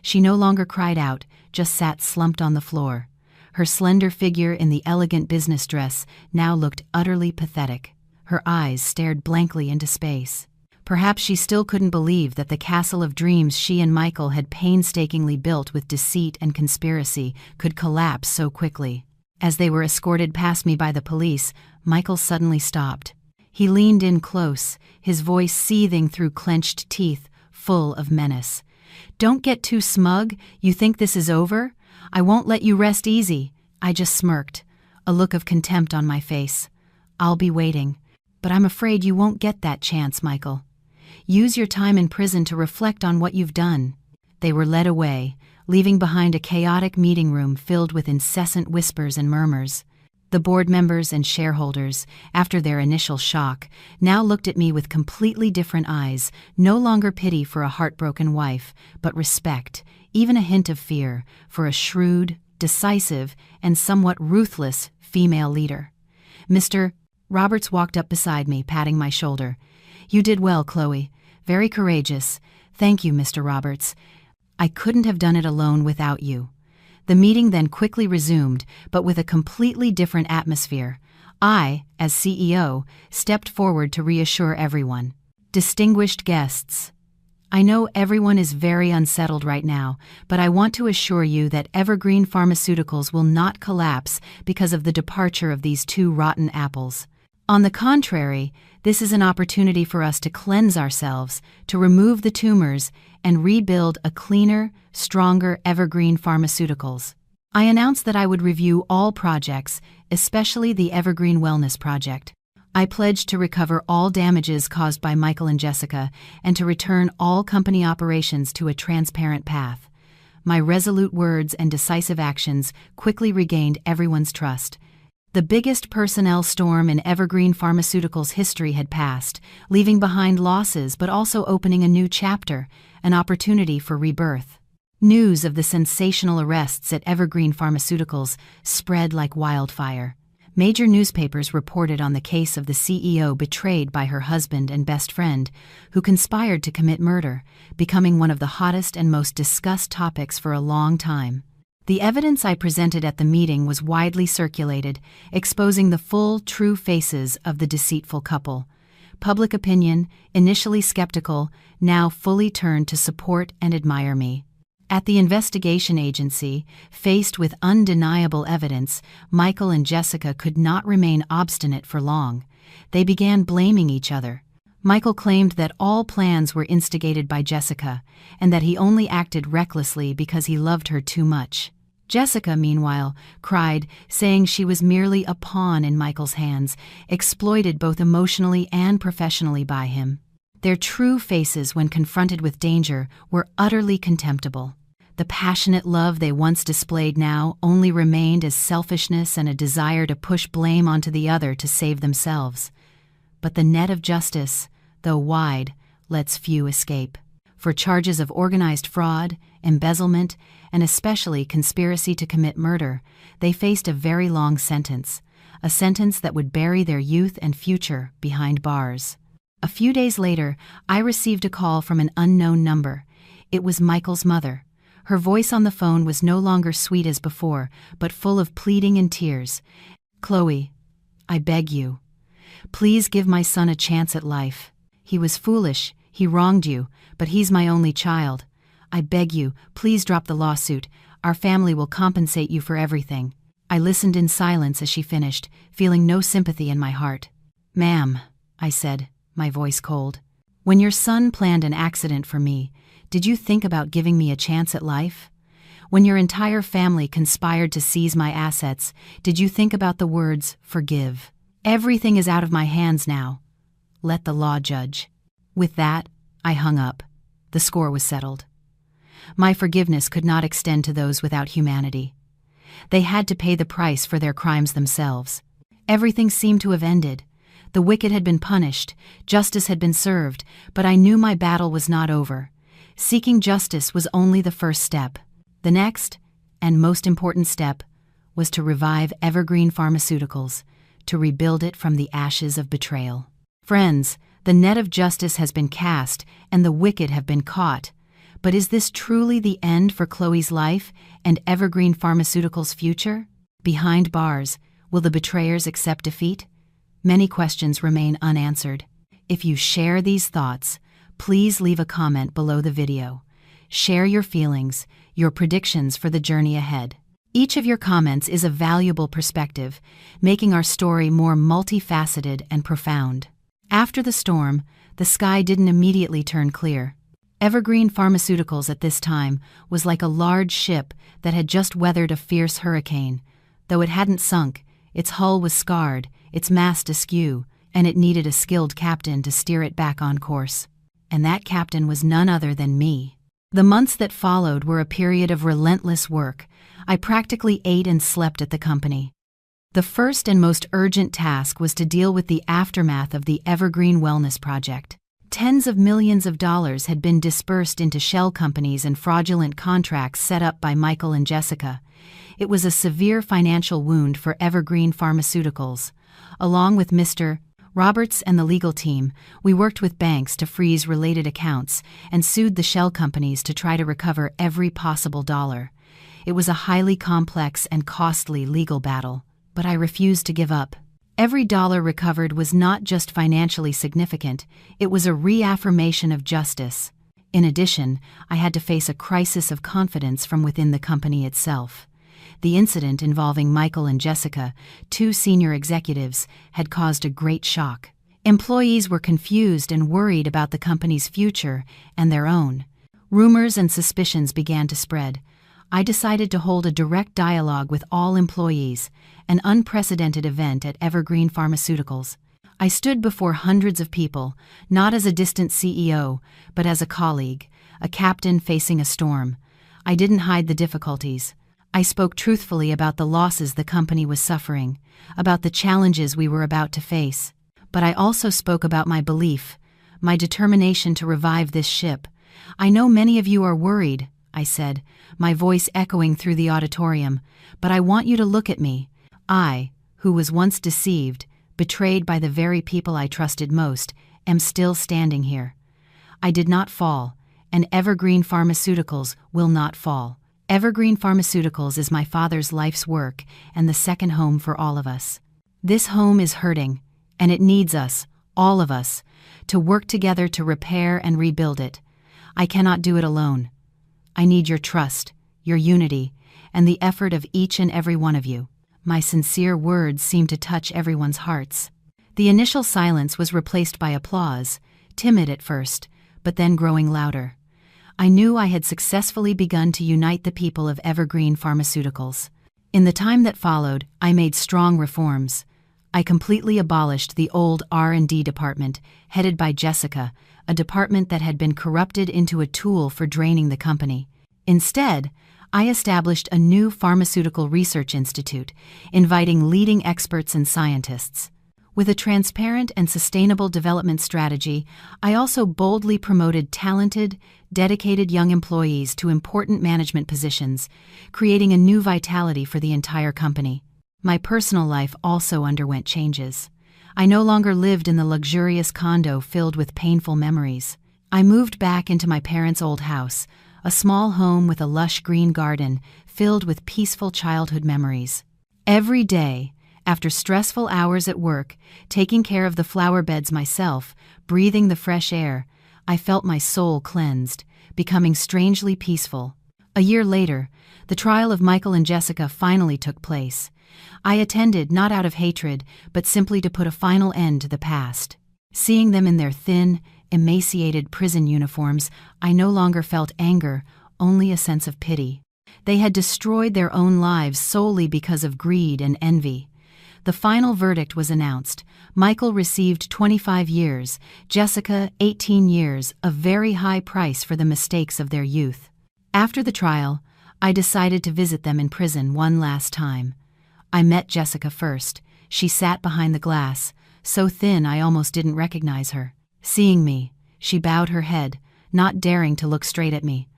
She no longer cried out, just sat slumped on the floor. Her slender figure in the elegant business dress now looked utterly pathetic. Her eyes stared blankly into space. Perhaps she still couldn't believe that the castle of dreams she and Michael had painstakingly built with deceit and conspiracy could collapse so quickly. As they were escorted past me by the police, Michael suddenly stopped. He leaned in close, his voice seething through clenched teeth, full of menace. "Don't get too smug. You think this is over? I won't let you rest easy." I just smirked, a look of contempt on my face. "I'll be waiting. But I'm afraid you won't get that chance, Michael. Use your time in prison to reflect on what you've done." They were led away, leaving behind a chaotic meeting room filled with incessant whispers and murmurs. The board members and shareholders, after their initial shock, now looked at me with completely different eyes, no longer pity for a heartbroken wife, but respect, even a hint of fear, for a shrewd, decisive, and somewhat ruthless female leader. Mr. Roberts walked up beside me, patting my shoulder. "You did well, Chloe. Very courageous. Thank you, Mr. Roberts. I couldn't have done it alone without you." The meeting then quickly resumed, but with a completely different atmosphere. I, as CEO, stepped forward to reassure everyone. "Distinguished guests, I know everyone is very unsettled right now, but I want to assure you that Evergreen Pharmaceuticals will not collapse because of the departure of these 2 rotten apples. On the contrary, this is an opportunity for us to cleanse ourselves, to remove the tumors, and rebuild a cleaner, stronger Evergreen Pharmaceuticals. I announced that I would review all projects, especially the Evergreen Wellness Project. I pledged to recover all damages caused by Michael and Jessica and to return all company operations to a transparent path. My resolute words and decisive actions quickly regained everyone's trust. The biggest personnel storm in Evergreen Pharmaceuticals' history had passed, leaving behind losses but also opening a new chapter, an opportunity for rebirth. News of the sensational arrests at Evergreen Pharmaceuticals spread like wildfire. Major newspapers reported on the case of the CEO betrayed by her husband and best friend, who conspired to commit murder, becoming one of the hottest and most discussed topics for a long time. The evidence I presented at the meeting was widely circulated, exposing the full, true faces of the deceitful couple. Public opinion, initially skeptical, now fully turned to support and admire me. At the investigation agency, faced with undeniable evidence, Michael and Jessica could not remain obstinate for long. They began blaming each other. Michael claimed that all plans were instigated by Jessica, and that he only acted recklessly because he loved her too much. Jessica, meanwhile, cried, saying she was merely a pawn in Michael's hands, exploited both emotionally and professionally by him. Their true faces when confronted with danger were utterly contemptible. The passionate love they once displayed now only remained as selfishness and a desire to push blame onto the other to save themselves. But the net of justice, though wide, lets few escape. For charges of organized fraud, embezzlement, and especially conspiracy to commit murder, they faced a very long sentence, a sentence that would bury their youth and future behind bars. A few days later, I received a call from an unknown number. It was Michael's mother. Her voice on the phone was no longer sweet as before, but full of pleading and tears. "Chloe, I beg you. Please give my son a chance at life. He was foolish, he wronged you, but he's my only child. I beg you, please drop the lawsuit. Our family will compensate you for everything." I listened in silence as she finished, feeling no sympathy in my heart. "Ma'am," I said, my voice cold, "when your son planned an accident for me, did you think about giving me a chance at life? When your entire family conspired to seize my assets, did you think about the words, 'forgive'? Everything is out of my hands now. Let the law judge." With that, I hung up. The score was settled. My forgiveness could not extend to those without humanity. They had to pay the price for their crimes themselves. Everything seemed to have ended. The wicked had been punished, justice had been served, but I knew my battle was not over. Seeking justice was only the first step. The next, and most important step, was to revive Evergreen Pharmaceuticals, to rebuild it from the ashes of betrayal. Friends, the net of justice has been cast, and the wicked have been caught. But is this truly the end for Chloe's life and Evergreen Pharmaceuticals' future? Behind bars, will the betrayers accept defeat? Many questions remain unanswered. If you share these thoughts, please leave a comment below the video. Share your feelings, your predictions for the journey ahead. Each of your comments is a valuable perspective, making our story more multifaceted and profound. After the storm, the sky didn't immediately turn clear. Evergreen Pharmaceuticals at this time was like a large ship that had just weathered a fierce hurricane. Though it hadn't sunk, its hull was scarred, its mast askew, and it needed a skilled captain to steer it back on course. And that captain was none other than me. The months that followed were a period of relentless work. I practically ate and slept at the company. The first and most urgent task was to deal with the aftermath of the Evergreen Wellness Project. Tens of millions of dollars had been dispersed into shell companies and fraudulent contracts set up by Michael and Jessica. It was a severe financial wound for Evergreen Pharmaceuticals. Along with Mr. Roberts and the legal team, we worked with banks to freeze related accounts and sued the shell companies to try to recover every possible dollar. It was a highly complex and costly legal battle, but I refused to give up. Every dollar recovered was not just financially significant, it was a reaffirmation of justice. In addition, I had to face a crisis of confidence from within the company itself. The incident involving Michael and Jessica, two senior executives, had caused a great shock. Employees were confused and worried about the company's future and their own. Rumors and suspicions began to spread. I decided to hold a direct dialogue with all employees, an unprecedented event at Evergreen Pharmaceuticals. I stood before hundreds of people, not as a distant CEO, but as a colleague, a captain facing a storm. I didn't hide the difficulties. I spoke truthfully about the losses the company was suffering, about the challenges we were about to face. But I also spoke about my belief, my determination to revive this ship. "I know many of you are worried," I said, my voice echoing through the auditorium, "but I want you to look at me. I, who was once deceived, betrayed by the very people I trusted most, am still standing here. I did not fall, and Evergreen Pharmaceuticals will not fall. Evergreen Pharmaceuticals is my father's life's work and the second home for all of us. This home is hurting, and it needs us, all of us, to work together to repair and rebuild it. I cannot do it alone. I need your trust, your unity, and the effort of each and every one of you." My sincere words seemed to touch everyone's hearts. The initial silence was replaced by applause, timid at first, but then growing louder. I knew I had successfully begun to unite the people of Evergreen Pharmaceuticals. In the time that followed, I made strong reforms. I completely abolished the old R&D department, headed by Jessica, a department that had been corrupted into a tool for draining the company. Instead, I established a new pharmaceutical research institute, inviting leading experts and scientists. With a transparent and sustainable development strategy, I also boldly promoted talented, dedicated young employees to important management positions, creating a new vitality for the entire company. My personal life also underwent changes. I no longer lived in the luxurious condo filled with painful memories. I moved back into my parents' old house, a small home with a lush green garden filled with peaceful childhood memories. Every day, after stressful hours at work, taking care of the flower beds myself, breathing the fresh air, I felt my soul cleansed, becoming strangely peaceful. A year later, the trial of Michael and Jessica finally took place. I attended not out of hatred, but simply to put a final end to the past. Seeing them in their thin, emaciated prison uniforms, I no longer felt anger, only a sense of pity. They had destroyed their own lives solely because of greed and envy. The final verdict was announced. Michael received 25 years, Jessica 18 years, a very high price for the mistakes of their youth. After the trial, I decided to visit them in prison one last time. I met Jessica first. She sat behind the glass, so thin I almost didn't recognize her. Seeing me, she bowed her head, not daring to look straight at me.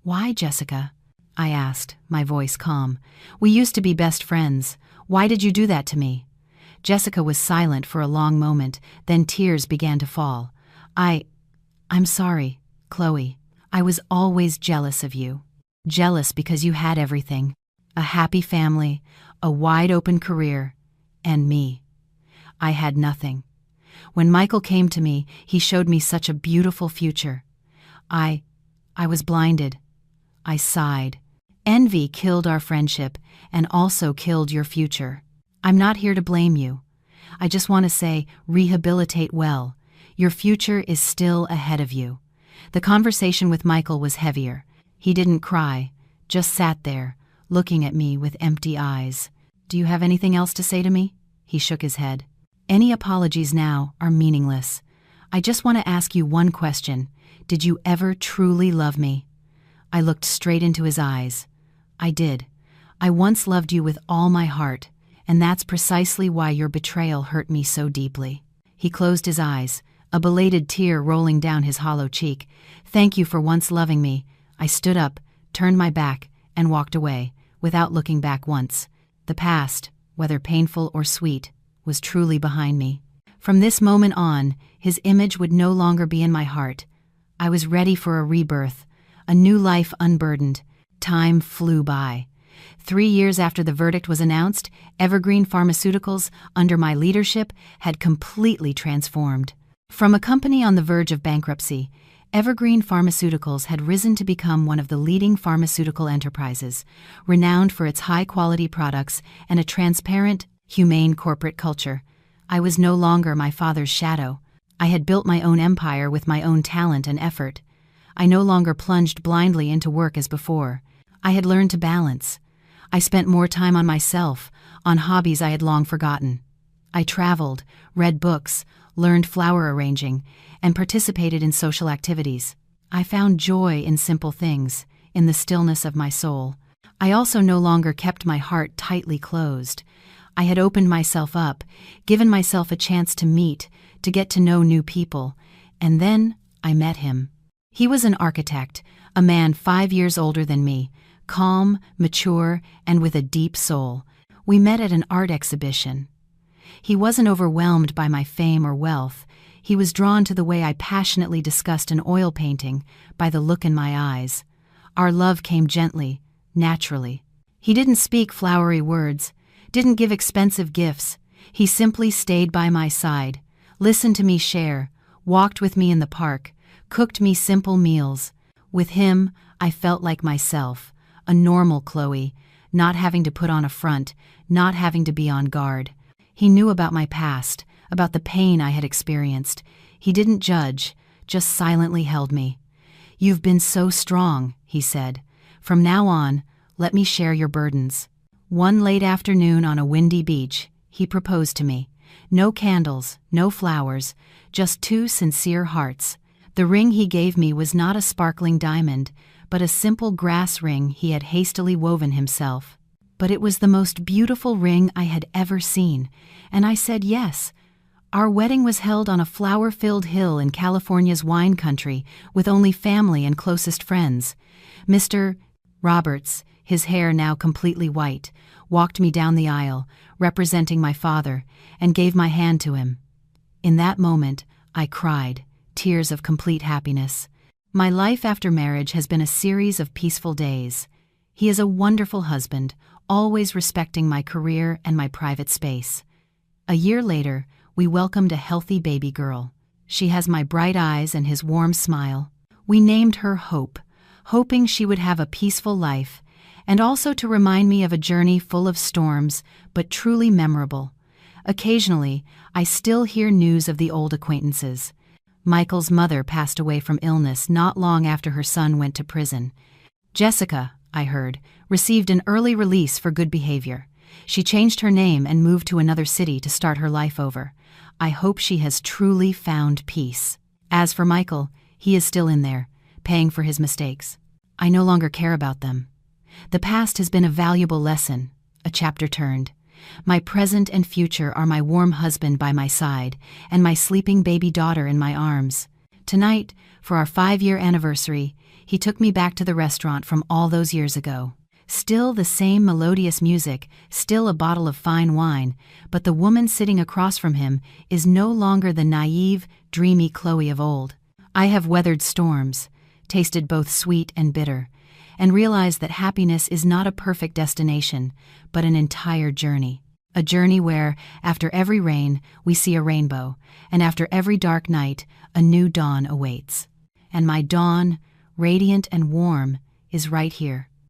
"Why, Jessica?" I asked, my voice calm. "We used to be best friends. Why did you do that to me?" Jessica was silent for a long moment, then tears began to fall. I'm sorry, Chloe. I was always jealous of you. Jealous because you had everything. A happy family, a wide-open career, and me. I had nothing. When Michael came to me, he showed me such a beautiful future. I was blinded. I sighed. Envy killed our friendship and also killed your future. I'm not here to blame you. I just want to say, rehabilitate well. Your future is still ahead of you. The conversation with Michael was heavier. He didn't cry, just sat there, looking at me with empty eyes. "Do you have anything else to say to me?" He shook his head. "Any apologies now are meaningless. I just want to ask you one question. Did you ever truly love me?" I looked straight into his eyes. "I did. I once loved you with all my heart, and that's precisely why your betrayal hurt me so deeply." He closed his eyes, a belated tear rolling down his hollow cheek. "Thank you for once loving me." I stood up, turned my back, and walked away, without looking back once. The past, whether painful or sweet, was truly behind me. From this moment on, his image would no longer be in my heart. I was ready for a rebirth, a new life unburdened. Time flew by. 3 years after the verdict was announced, Evergreen Pharmaceuticals, under my leadership, had completely transformed. From a company on the verge of bankruptcy, Evergreen Pharmaceuticals had risen to become one of the leading pharmaceutical enterprises, renowned for its high-quality products and a transparent, humane corporate culture. I was no longer my father's shadow. I had built my own empire with my own talent and effort. I no longer plunged blindly into work as before. I had learned to balance. I spent more time on myself, on hobbies I had long forgotten. I traveled, read books, learned flower arranging, and participated in social activities. I found joy in simple things, in the stillness of my soul. I also no longer kept my heart tightly closed. I had opened myself up, given myself a chance to meet, to get to know new people, and then I met him. He was an architect, a man 5 years older than me, calm, mature, and with a deep soul. We met at an art exhibition. He wasn't overwhelmed by my fame or wealth. He was drawn to the way I passionately discussed an oil painting, by the look in my eyes. Our love came gently, naturally. He didn't speak flowery words, didn't give expensive gifts. He simply stayed by my side, listened to me share, walked with me in the park, cooked me simple meals. With him, I felt like myself, a normal Chloe, not having to put on a front, not having to be on guard. He knew about my past, about the pain I had experienced. He didn't judge, just silently held me. "You've been so strong," he said. "From now on, let me share your burdens." One late afternoon on a windy beach, he proposed to me. No candles, no flowers, just 2 sincere hearts. The ring he gave me was not a sparkling diamond, but a simple grass ring he had hastily woven himself. But it was the most beautiful ring I had ever seen, and I said yes. Our wedding was held on a flower-filled hill in California's wine country, with only family and closest friends. Mr. Roberts, his hair now completely white, walked me down the aisle, representing my father, and gave my hand to him. In that moment, I cried, tears of complete happiness. My life after marriage has been a series of peaceful days. He is a wonderful husband, always respecting my career and my private space. A year later, we welcomed a healthy baby girl. She has my bright eyes and his warm smile. We named her Hope, hoping she would have a peaceful life, and also to remind me of a journey full of storms, but truly memorable. Occasionally, I still hear news of the old acquaintances. Michael's mother passed away from illness not long after her son went to prison. Jessica, I heard, received an early release for good behavior. She changed her name and moved to another city to start her life over. I hope she has truly found peace. As for Michael, he is still in there, paying for his mistakes. I no longer care about them. The past has been a valuable lesson, a chapter turned. My present and future are my warm husband by my side and my sleeping baby daughter in my arms. Tonight, for our 5-year anniversary, he took me back to the restaurant from all those years ago. Still the same melodious music, still a bottle of fine wine, but the woman sitting across from him is no longer the naive, dreamy Chloe of old. I have weathered storms, tasted both sweet and bitter, and realized that happiness is not a perfect destination, but an entire journey. A journey where, after every rain, we see a rainbow, and after every dark night, a new dawn awaits. And my dawn, radiant and warm, is right here.